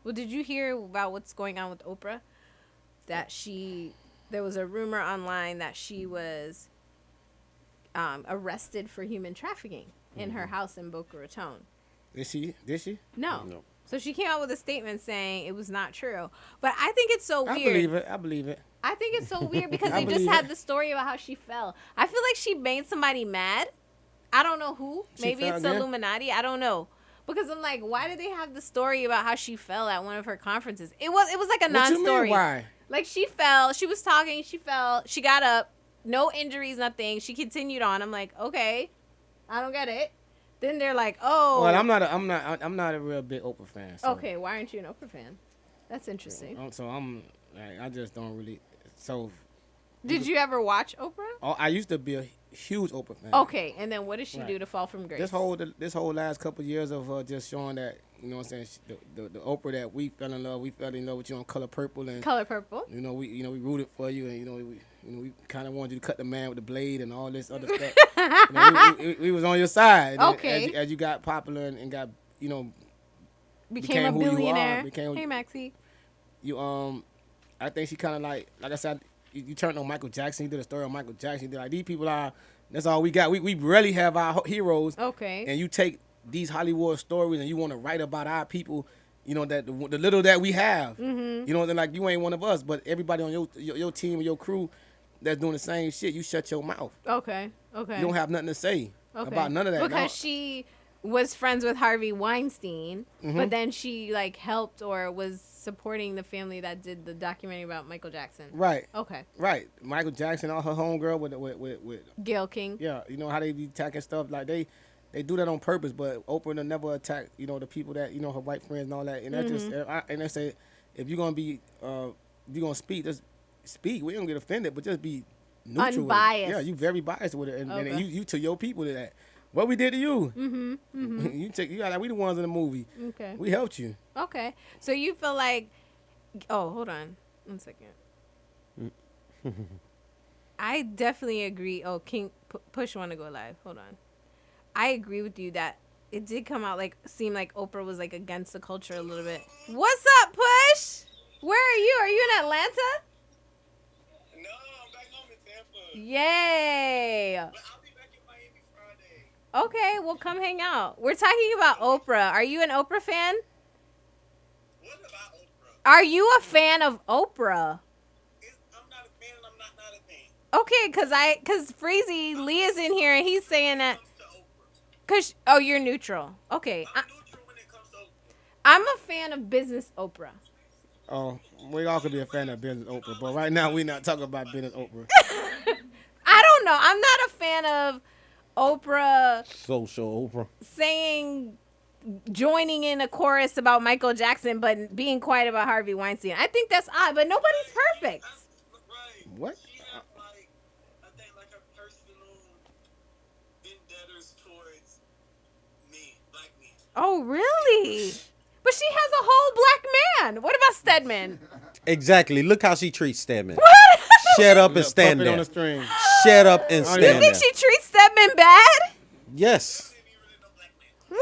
Well, did you hear about what's going on with Oprah? That there was a rumor online that she was arrested for human trafficking in her house in Boca Raton. Did she? No. No. So she came out with a statement saying it was not true. But I think it's so I weird. believe it. I think it's so weird because I they just believe had it. the story about how she fell. I feel like she made somebody mad. I don't know who. She Maybe fell it's the again? Illuminati. I don't know. Because I'm like, why did they have the story about how she fell at one of her conferences? It was like a What you mean, non-story. why? Like she fell, she was talking, she fell, she got up, no injuries, nothing. She continued on. I'm like, okay, I don't get it. Then they're like, oh. Well, I'm not a real big Oprah fan. So. Okay, why aren't you an Oprah fan? That's interesting. So I'm like, I just don't really. So. Did you ever watch Oprah? I used to be a huge Oprah fan. Okay, and then what did she Right. do to fall from grace? This whole last couple of years of her just showing that, you know what I'm saying, the Oprah that we fell in love with you on Color Purple, and Color Purple. we rooted for you, and we kind of wanted you to cut the man with the blade and all this other stuff. We was on your side. And Okay. as you got popular and got Became a who you are, billionaire. became- Hey, Maxie. you I think she kind of like I said, you turned on Michael Jackson. You did a story on Michael Jackson. You did like, these people that's all we got. We really have our heroes. Okay. And you take these Hollywood stories and you want to write about our people, that the little that we have. Mm-hmm. Then like you ain't one of us, but everybody on your team or your crew that's doing the same shit, you shut your mouth. Okay. Okay. You don't have nothing to say about none of that. Because she was friends with Harvey Weinstein, Mm-hmm. but then she like helped or was supporting the family that did the documentary about Michael Jackson. Right. Okay. Right. Michael Jackson, all her homegirl with Gayle King. yeah, how they be attacking stuff like they do that on purpose, but Oprah will never attack the people that her white friends and all that, and that just and they say if you're gonna be if you're gonna speak, just speak. We don't get offended, but just be neutral. Unbiased. Yeah, you very biased with it, and Okay. you to your people to that. What we did to you, Mm-hmm. you got like we the ones in the movie. Okay. We helped you. Okay. So you feel like, oh, hold on 1 second. I definitely agree. Oh, King Push want to go live. Hold on. I agree with you that it did come out seem like Oprah was like against the culture a little bit. What's up, Push? Where are you? Are you in Atlanta? No, I'm back home in Tampa. Yay. But I'll be back in Miami Friday. Okay, well come hang out. We're talking about Oprah. Are you an Oprah fan? What about Oprah? Are you a fan of Oprah? I'm not a fan and I'm not a fan. Okay, cause Freezy Lee is in here and he's saying that. When it comes to Oprah. Oh, you're neutral. Okay, I'm neutral when it comes to Oprah. I'm a fan of business Oprah. Oh, we all could be a fan of business Oprah, but right now we're not talking about business Oprah. I don't know. I'm not a fan of Oprah Social Oprah. joining in a chorus about Michael Jackson, but being quiet about Harvey Weinstein. I think that's odd, but nobody's perfect. Right. What? She has I think her personal vendettas towards me, black men. Oh, really? But she has a whole black man. What about Stedman? Exactly. Look how she treats Stedman. Shut up and stand Puppet on there. the string. Shut up and You stand You there. think she treats Stedman bad? Yes. Ain't really no black man.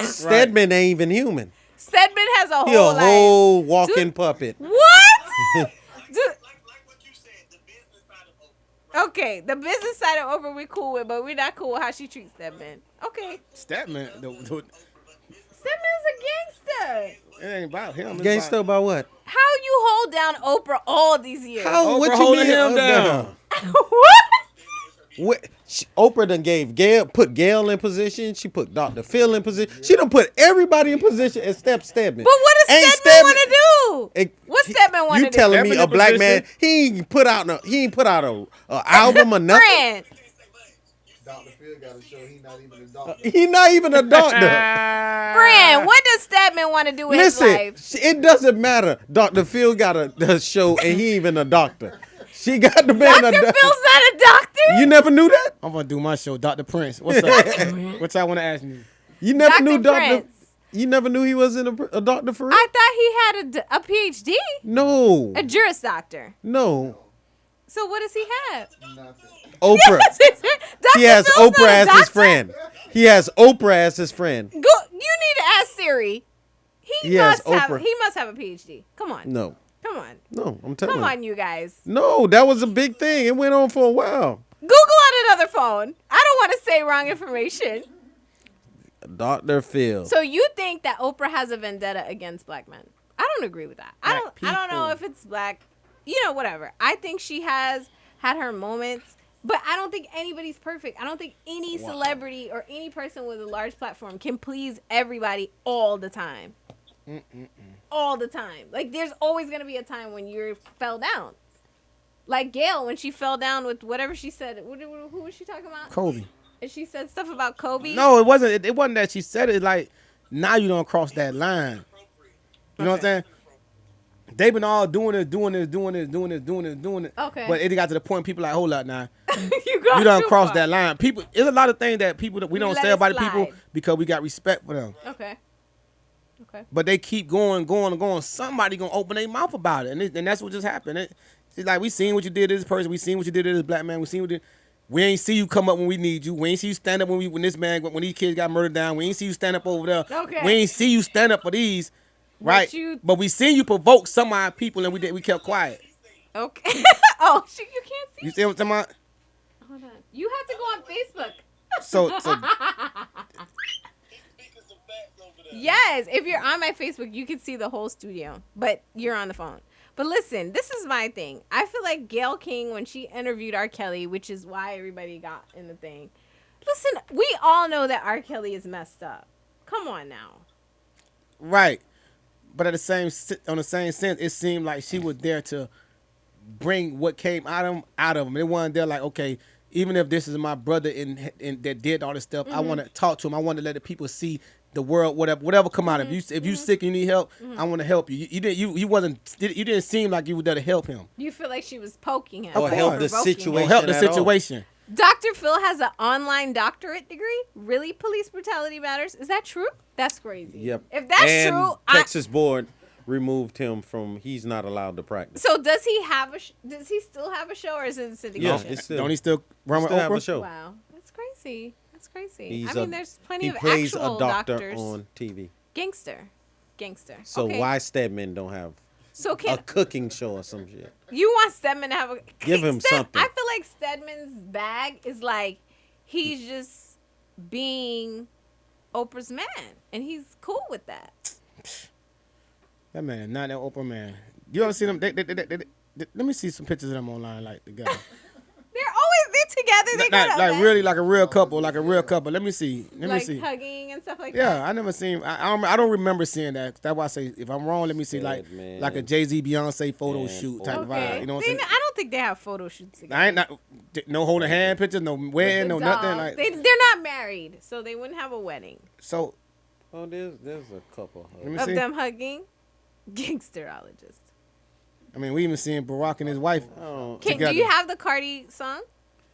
What? Stedman ain't even human. Stedman has a He a whole life. whole walking puppet. What? Dude, Like what you said, the business side of Oprah. okay, the business side of Oprah we cool with, but we're not cool with how she treats Stedman. Okay. Stedman, Stedman's a gangster. it ain't about him. It's Gangster about, about what? How you hold down Oprah all these years? How? What Oprah you holding mean him hold down? What? What? Oprah done put Gail in position. She put Dr. Phil in position. She done put everybody in position except Stedman. But what does Ain't Stedman want to do? It- What Stedman want to You do? telling me Stedman a in black position? man he ain't put out a album or nothing? Friend. Dr. Phil got to show he not even a doctor. He not even a doctor. Friend, what does Stedman want to do with his Listen, life? it doesn't matter. Dr. Phil got a show and he ain't even a doctor. She got the man Dr. a Phil's doctor. not a doctor? You never knew that? I'm gonna do my show, Dr. Prince. What's up? What y'all want to ask me? You never Dr. knew Dr. Prince. You never knew he wasn't a doctor for real? I thought he had a PhD. No. A Juris Doctor. No. So what does he have? Nothing. Oprah. Dr. He has Phil's Oprah not a as his doctor? friend. He has Oprah as his friend. Go. You need to ask Siri. He has He Oprah. must have a PhD. Come on. No. Come on. No, I'm telling Come you. on, you guys. No, that was a big thing. It went on for a while. Google on another phone. I don't want to say wrong information. Dr. Phil. So you think that Oprah has a vendetta against black men? I don't agree with that. I don't know people. if it's black. You know, whatever. I think she has had her moments, But I don't think anybody's perfect. I don't think any celebrity or any person with a large platform can please everybody all the time. All the time. Like, there's always going to be a time when you fell down. Like Gail, when she fell down with whatever she said. Who was she talking about? Kobe. And she said stuff about Kobe. No, it wasn't. It wasn't that she said it. Like, now you don't cross that line. You know what I'm saying? They've been all doing it. Okay. But it got to the point people like, hold up now. you done crossed that line. People, there's a lot of things that people, we don't let say it about the people slide. because we got respect for them. Okay. But they keep going. Somebody gonna open their mouth about it, and that's what just happened. It's like, we seen what you did to this person. We seen what you did to this black man. We ain't see you come up when we need you. We ain't see you stand up when these kids got murdered down. We ain't see you stand up over there. Okay. We ain't see you stand up for these, right? But we seen you provoke some of our people, and we kept quiet. Okay. Oh, you can't see. You see what I'm talking about? Hold on. You have to go on Facebook. So Yes, if you're on my Facebook, you can see the whole studio, but you're on the phone. But listen, this is my thing. I feel like Gayle King, when she interviewed R. Kelly, which is why everybody got in the thing. Listen, we all know that R. Kelly is messed up. Come on now. right, but on the same sense, it seemed like she was there to bring what came out of him. It wasn't there like, okay, even if this is my brother and that did all this stuff, I want to talk to him. I want to let the people see the world, whatever come out of you. If you sick and you need help, I want to help you. You didn't seem like you were there to help him. You feel like she was poking him. Or help the provoking him. situation. Or help the at all. situation. Dr. Phil has an online doctorate degree. Really? Police brutality matters? Is that true? That's crazy. Yep. If that's and true, Texas board removed him from. He's not allowed to practice. So does he have does he still have a show, or is it a syndication? Yeah, it's still. Don't he still run with still have a Oprah? show. Wow, that's crazy. That's crazy. He's I mean, there's plenty he of plays actual a doctor doctors. on TV. Gangster. So Okay. why Stedman don't have So a can cooking show or some shit? you want Stedman to have a Give him something. I feel like Stedman's bag is like he's just being Oprah's man, and he's cool with that. That man, not that Oprah man. You ever see them? Let me see some pictures of them online, like together. They're together. They Not, got like really, like a real couple, Let me see. Let like me see. hugging and stuff like Yeah, that. I never seen. I don't remember seeing that. That's why I say if I'm wrong, let me see Dead man. like a Jay-Z Beyonce photo Dead shoot type Oprah. vibe. Okay. You know what I I'm saying? don't think they have photo shoots together. I ain't not no holding hand pictures, no wedding, no The nothing dog. like. They're not married, so they wouldn't have a wedding So Oh, there's a couple. let me of see. them hugging. Gangsterologist. I mean, we even seen Barack and his wife. Oh, Do Together. you have the Cardi song?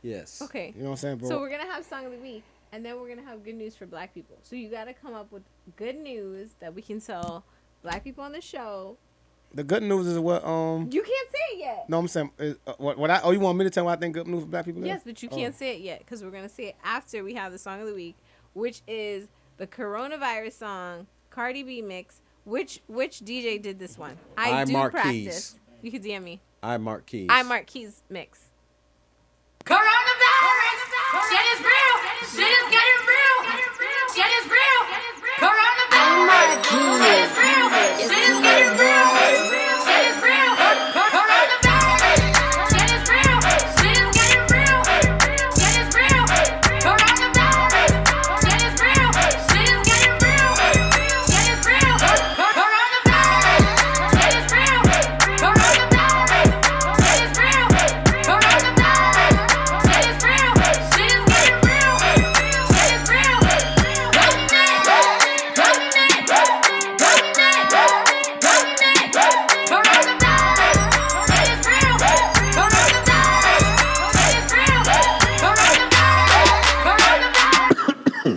yes. Okay. You know what I'm saying, bro? So we're gonna have song of the week, and then we're gonna have good news for Black people. So you gotta come up with good news that we can tell Black people on the show. The good news is what You can't say it yet. No, I'm saying what you want me to tell what I think good news for black people is? Yes, but you can't say it yet because we're gonna say it after we have the song of the week, which is the coronavirus song Cardi B mix. Which DJ did this one? I do Mark practice. Keys. You can DM me. Mark Keys. Mark Keys mix. Coronavirus! Shit is real! Shit is getting real! Shit is real! Coronavirus! Shit is real! Shit is getting real! Shit is real! Coronavirus! Shit is real! Shit is getting real! Shit is real! Coronavirus! Shit is real! Shit is getting real! Shit is real! Coronavirus! Shit is real! Coronavirus! Shit is real! Coronavirus! Shit is real! Shit is getting real! Shit is real!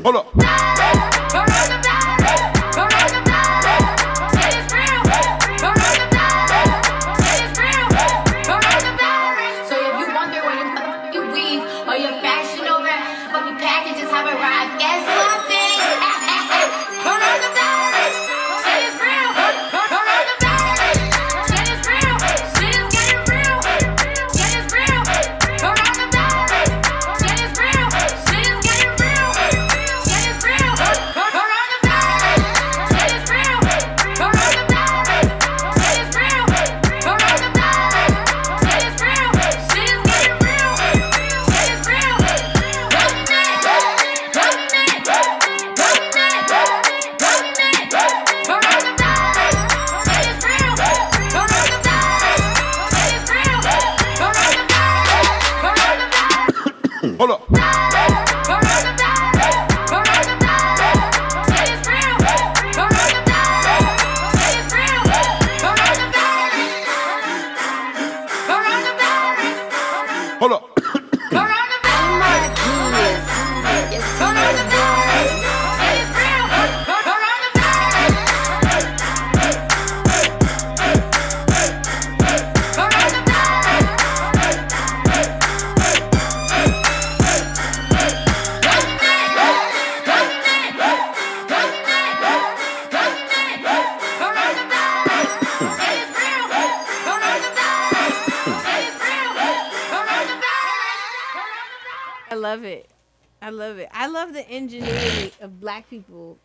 Hold up. So if you wonder where your fucking weave or your fashion over fucking packages have arrived, guess what, bitch? Coronavirus, shit is real. Coronavirus, shit is real. Shit is getting real. Shit is real. Coronavirus, shit is real. Shit is getting real. Shit is real. Coronavirus, shit is real. Coronavirus, shit is real. Coronavirus, shit is real. Shit is getting real. Shit is real. up. Hold up. I love it. I love it. I love the ingenuity of black people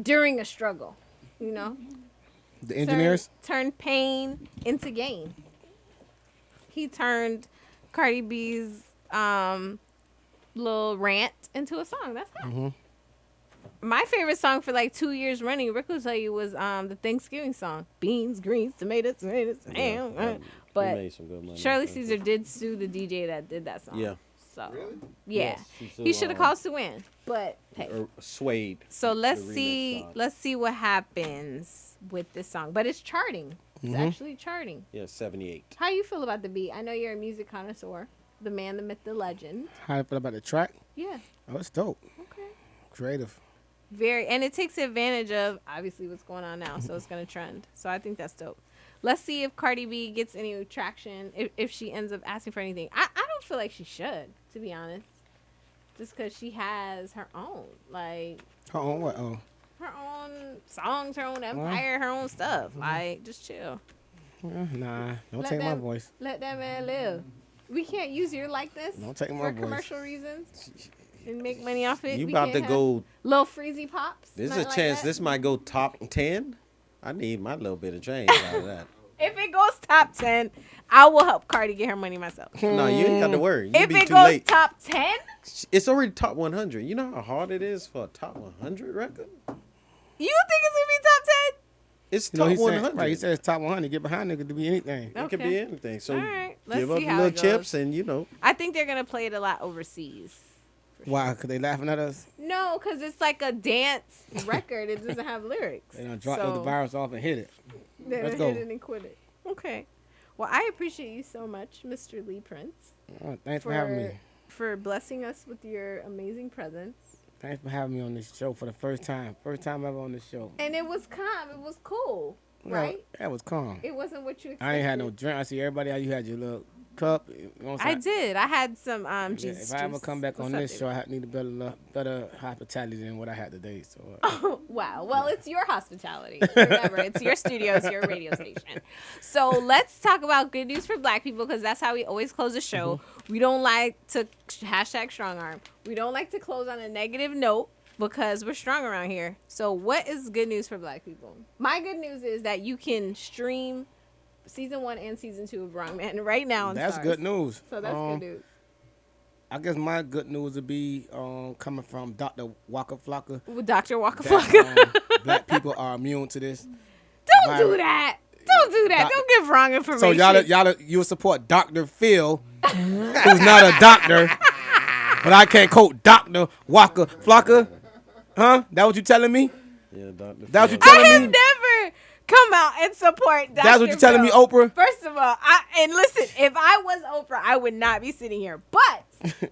during a struggle. You know, The engineers. turned pain into gain. He turned Cardi B's little rant into a song. That's how. My favorite song for like 2 years running, Rick will tell you, was the Thanksgiving song. Beans, greens, tomatoes, ham. We But made some good money. Shirley Caesar did sue the DJ that did that song. Yeah. So, Really? yeah. Yes, she He sued, should have called Sue Ann. But, hey. Suede. So let's the remix see. song. Let's see what happens with this song. But it's charting. It's actually charting. Yeah, 78. How you feel about the beat? I know you're a music connoisseur. The man, the myth, the legend. How you feel about the track? Yeah. Oh, it's dope. Okay. Creative. Very, and it takes advantage of obviously what's going on now, so it's gonna trend. So I think that's dope. Let's see if Cardi B gets any traction, if she ends up asking for anything. I don't feel like she should, to be honest, just because she has her own, like Her own what? Oh, her own songs, her own empire, her own stuff. Like, just chill. nah. Don't Let take my them- voice. Let that man live. We can't use your likeness Don't take my for voice. commercial reasons and make money off it. You We about can't to have go. little freezy pops. There's a nothing like chance that. this might go top 10. I need my little bit of change out of that. If it goes top 10, I will help Cardi get her money myself. No, you ain't got to worry. You If be it too goes late. top 10, It's already top 100. You know how hard it is for a top 100 record? you think it's gonna be top 10? It's You know, top he 100. said, right, he says top 100. Get behind it. It could be anything. It could Okay. be anything. So All right, let's give up see the how little it goes. chips and, you know. I think they're gonna play it a lot overseas. Why? Cause they laughing at us. No, because it's like a dance record. It doesn't have lyrics. They done dropped So, the virus off and hit it. They Let's done go. hit it and quit it. Okay. Well, I appreciate you so much, Mr. Lee Prince, Oh, thanks for having me. for blessing us with your amazing presence. Thanks for having me on this show for the first time. First time ever on this show. And it was calm. It was cool, Yeah, right? That was calm. It wasn't what you expected. I ain't had no drink. I see everybody how you had your little cup. You know what I'm I saying? did. I had some Yeah, Jesus if I ever juice. come back on What's this up, show, I need a better hospitality than what I had today. So baby? Wow. Well, it's your hospitality. Remember, it's your studio, it's your radio station. So let's talk about good news for Black people, because that's how we always close the show. We don't like to hashtag strong arm. We don't like to close on a negative note, because we're strong around here. So what is good news for Black people? My good news is that you can stream season 1 and season 2 of Wrong Man right now on that's Starz. good news. So that's good news. I guess my good news would be coming from Dr. Waka Flocka. With Dr. Waka that, Flocka. Black people are immune to this. Don't do that. Don't do that. Doc- Don't give wrong information. So you'll support Dr. Phil, who's not a doctor, but I can't quote Dr. Waka Flocka. Huh? That what you telling me? Yeah, Dr. That what you Phil. I telling have me? never come out and support Dr. That's what you telling me, Phil. Oprah? First of all, and listen, if I was Oprah, I would not be sitting here. But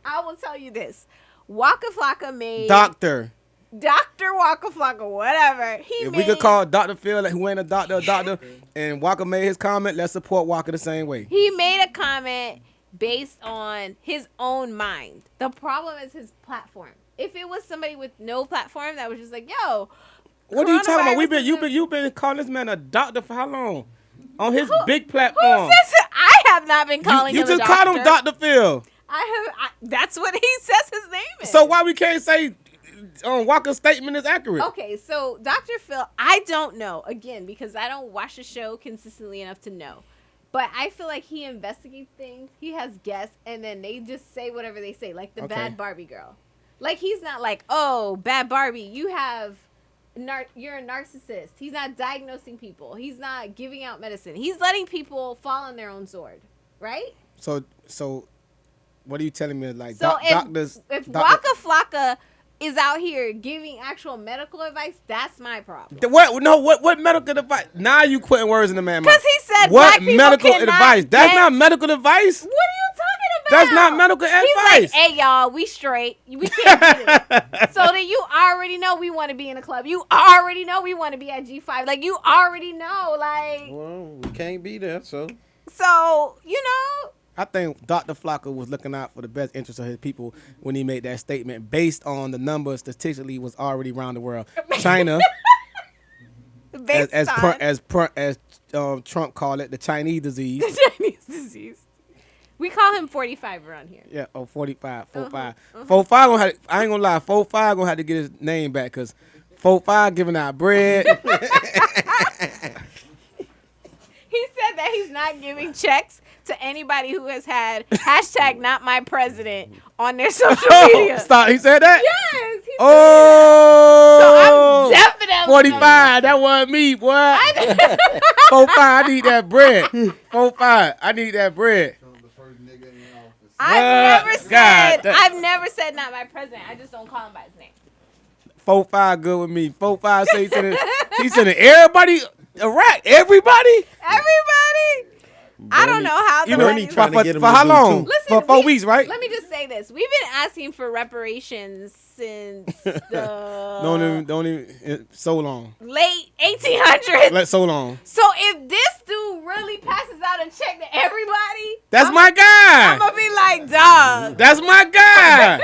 I will tell you this. Waka Flocka made Doctor. Dr. Waka Flocka, whatever. If we could call Dr. Phil, who ain't a doctor, and Waka made his comment, let's support Waka the same way. He made a comment based on his own mind. The problem is his platform. If it was somebody with no platform that was just like, yo, What are you talking about? coronavirus You've been calling this man a doctor for how long? On his big who platform. says it? I have not been calling You him just a called him Dr. Phil. That's what he says his name is. So why we can't say Waka's statement is accurate? Okay, so Dr. Phil, I don't know, again, because I don't watch the show consistently enough to know. But I feel like he investigates things, he has guests, and then they just say whatever they say, like the Okay. bad Barbie girl. Like, he's not like, oh, bad Barbie, you're a narcissist. He's not diagnosing people. He's not giving out medicine. He's letting people fall on their own sword, right? So What are you telling me? Like So doctors? if doctor- Waka Flocka is out here giving actual medical advice, that's my problem. What? No. What medical advice? Now you putting words in the man's mouth. Because he said What black people medical cannot advice? That's get- not medical advice. What are you talking about? That's not medical He's advice. like, hey y'all, we straight. We can't get it. So then you already know we want to be in a club. You already know we want to be at G5. Like you already know. Like Well, we can't be there, so. so, you know. I think Dr. Flocka was looking out for the best interest of his people when he made that statement based on the numbers statistically was already around the world. China, Based on as Trump called it, the Chinese disease. the Chinese disease. We call him 45 around here. Yeah, 45, 45. 45 gonna have, I ain't gonna lie, 45 gonna have to get his name back because 45 giving out bread. He said that he's not giving checks to anybody who has had hashtag not my president on their social media. Stop, he said that? Yes. He Oh, So I'm definitely 45, that wasn't me, boy. 45, I need that bread. 45, I need that bread. The first nigga in the office. I've never said not my president. I just don't call him by his name. 45 good with me. 45 say he's sending everybody Iraq. Everybody? Everybody. I don't know how the You know, money- Bernie trying to get him for to how do long? too. Listen, For 4 weeks, right? Let me just say this. We've been asking for reparations since the Don't even so long. late 1800s. So long. So if this dude really passes out a check to everybody, That's my guy. I'm going to be like, dog. That's my guy.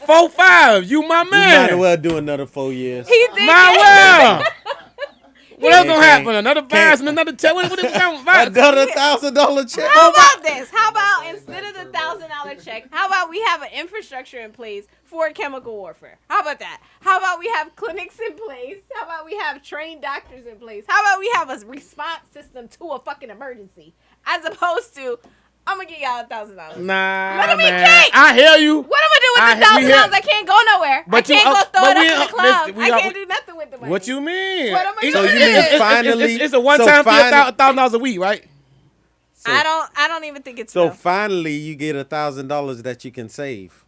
4-5, you my We might as man. well do another 4 years. He thinking. My well. What else gonna Can't- happen? Another virus and another check. What is going Another $1,000 check. How about this? How about instead of the $1,000 check, how about we have an infrastructure in place for chemical warfare? How about that? How about we have clinics in place? How about we have trained doctors in place? How about we have a response system to a fucking emergency, as opposed to I'm gonna get y'all $1,000. Nah, Let 'em eat man. cake. I hear you. What am I do with I- the we $1,000? have- I can't go nowhere. But I you- can't go throw but it we- up in the club. listen, we I got- can't do nothing with the money. What you mean? What am I So doing? you mean It's finally? It's a one-time fee, finally- $1,000 a week, right? I don't even think it's So enough. finally, you get $1,000 that you can save.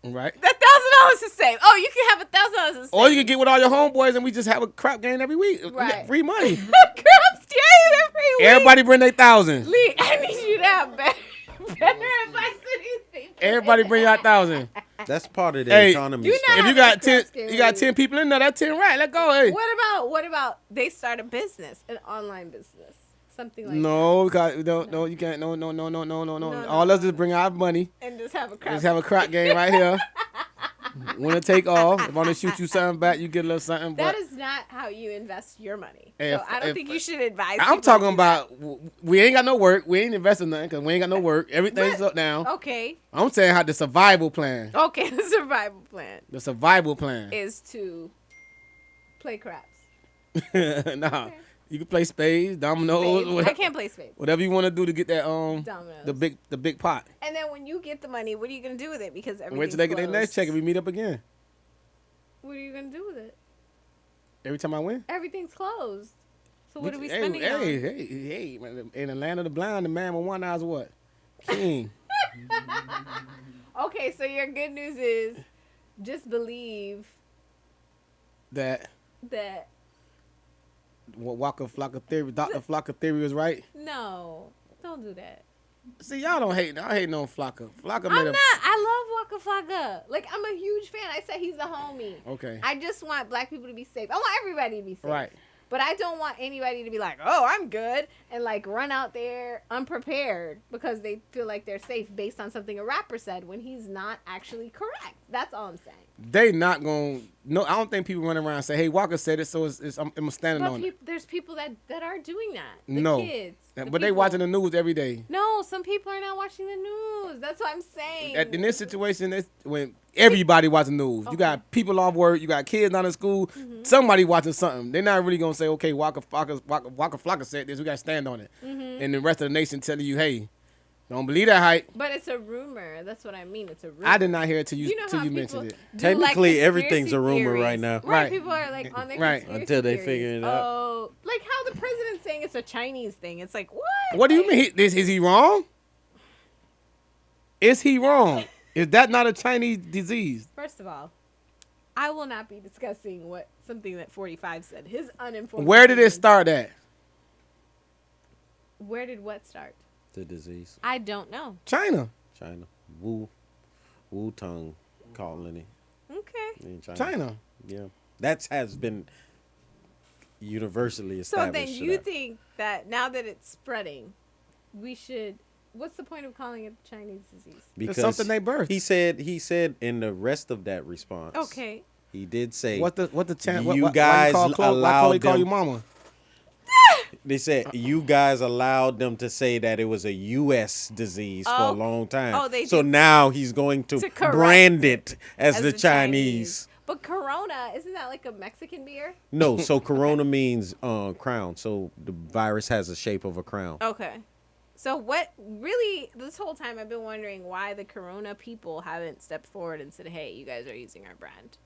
Right. That $1,000 to save. Oh, you can have $1,000 to save. Or you can get with all your homeboys and we just have a crap game every week. We Right. got free money. Crabs game every week. Everybody bring their 1,000. Lee, I need you to have better advice to these people. Everybody bring your 1,000. That's part of the Hey, economy. you know- stuff. If you the got 10, crap's game you got every 10 people in there. That's 10 right. Let's go. Hey. What about they start a business, an online business, something like No, because no, you can't. No. No. All us just bring our money. that, and just have a crap. Just have a crack game right here. Winner take all. If I want to shoot you something back, you get a little something. That But is not how you invest your money. If- So I don't if- think you should advise. I'm people talking to do that. about we ain't got no work. We ain't investing nothing because we ain't got no work. Everything's But- up now. Okay. I'm saying how the survival plan. Okay. The survival plan The survival plan. is to play craps. Nah, you can play spades, dominoes, Spades. I whatever, can't play spades. whatever you want to do to get that Dominoes. the big pot. And then when you get the money, what are you gonna do with it? Because everything's Wait till they get their next check and we meet up again. What are you gonna do with it? Every time I win. Everything's closed. So what are we Hey, spending it on? hey, man, in the land of the blind, the man with one eye is what? King. Okay, so your good news is just believe That that what Waka Flocka theory, Dr. Flocka theory was right. no, don't do that. See, y'all don't hate. I hate no Flocka. Flocka I'm made not. a. I love Waka Flocka. Like I'm a huge fan. I said he's a homie. Okay. I just want black people to be safe. I want everybody to be safe. Right. But I don't want anybody to be like, oh, I'm good, and like run out there unprepared because they feel like they're safe based on something a rapper said when he's not actually correct. That's all I'm saying. They not gonna. No, I don't think people run around and say, "Hey, Walker said it, so I'm standing But on it." there's people that are doing that. The No. kids. the But they people. watching the news every day. No, some people are not watching the news. That's what I'm saying. In this situation, it's when everybody watching the news. You got people off work. You got kids not in school. Mm-hmm. Somebody watching something. They're not really gonna say, "Okay, Waka Flocka said this. We got to stand on it." Mm-hmm. And the rest of the nation telling you, "Hey, don't believe that hype." But it's a rumor. That's what I mean. It's a rumor. I did not hear it till You you know till how you people mentioned it. do, Technically, like, everything's a conspiracy rumor right theories. now. Right. Right. People are like on their Right. conspiracy Until they theories. figure it out. Oh, like how the president's saying it's a Chinese thing. It's like what? What do you Like, mean? Is he wrong? Is he wrong? Is that not a Chinese disease? First of all, I will not be discussing something that 45 said. His uninformed. Where did it opinion. start at? Where did what start? The disease. I don't know. China. China. Wu Tang colony Okay. in China. China. Yeah. That has been universally So established. then you think that now that it's spreading, we should. What's the point of calling it Chinese disease? because something they birthed. He said in the rest of that response. Okay. He did say What the chance? You why guys call Chloe, why allowed Chloe call them- you mama? they said you guys allowed them to say that it was a U.S. disease for a long time. Oh, they so did. now he's going to correct brand it as, As the Chinese. But Corona, isn't that like a Mexican beer? No, so Corona means crown. So the virus has the shape of a crown. Okay. So what really this whole time I've been wondering why the Corona people haven't stepped forward and said, "Hey, you guys are using our brand."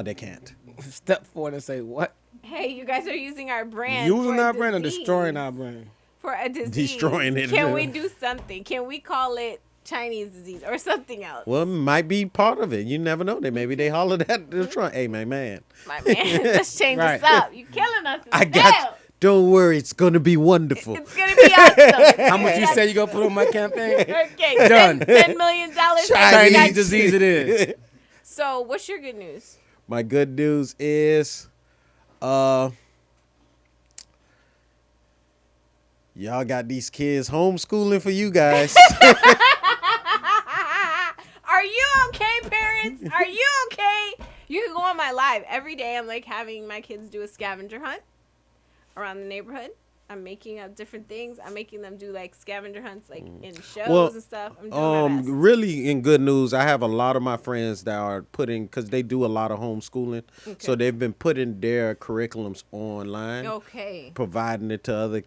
They can't. Step forward and say what? Hey, you guys are using our brand. Using for a our brand or disease. destroying our brand? For a disease. Destroying it. Can we do something? Can we call it Chinese disease or something else? Well, it might be part of it. You never know. Maybe they hollered at the Trump. Hey, man. My man, let's change Right. this up. You killing us. I got. Don't worry. It's gonna be wonderful. It's gonna be awesome. How much you say you gonna put on my campaign? Okay, Done. $10 million. Chinese disease it is. So, what's your good news? My good news is, y'all got these kids homeschooling for you guys. Are you okay, parents? Are you okay? You can go on my live every day. I'm like having my kids do a scavenger hunt around the neighborhood. I'm making up different things. I'm making them do like scavenger hunts, like in shows and stuff. I'm doing my best. Really, in good news, I have a lot of my friends that are putting, because they do a lot of homeschooling, so they've been putting their curriculums online, Okay. providing it to other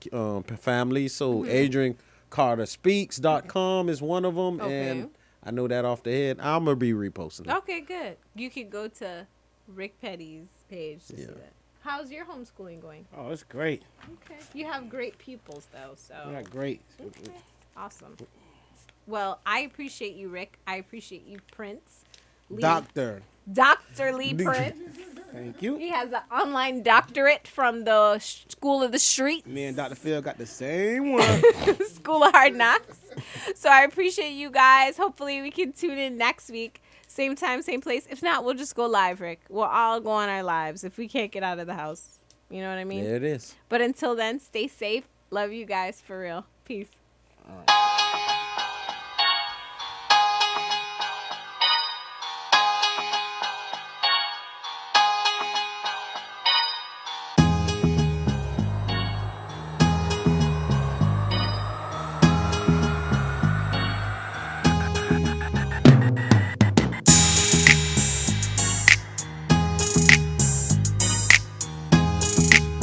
families. So AdrianCarterSpeaks.com is one of them, Okay. and I know that off the head. I'm gonna be reposting it. Okay, good. You could go to Rick Petty's page to see that. How's your homeschooling going? Oh, it's great. Okay. You have great pupils, though, so. Yeah, great. Okay. Awesome. Well, I appreciate you, Rick. I appreciate you, Prince. Lee. Doctor. Dr. Lee Prince. Thank you. He has an online doctorate from the School of the Street, Me and Dr. Phil got the same one. School of Hard Knocks. So I appreciate you guys. Hopefully we can tune in next week. Same time, same place. If not, we'll just go live, Rick. We'll all go on our lives if we can't get out of the house. You know what I mean? There it is. But until then, stay safe. Love you guys for real. Peace. All right.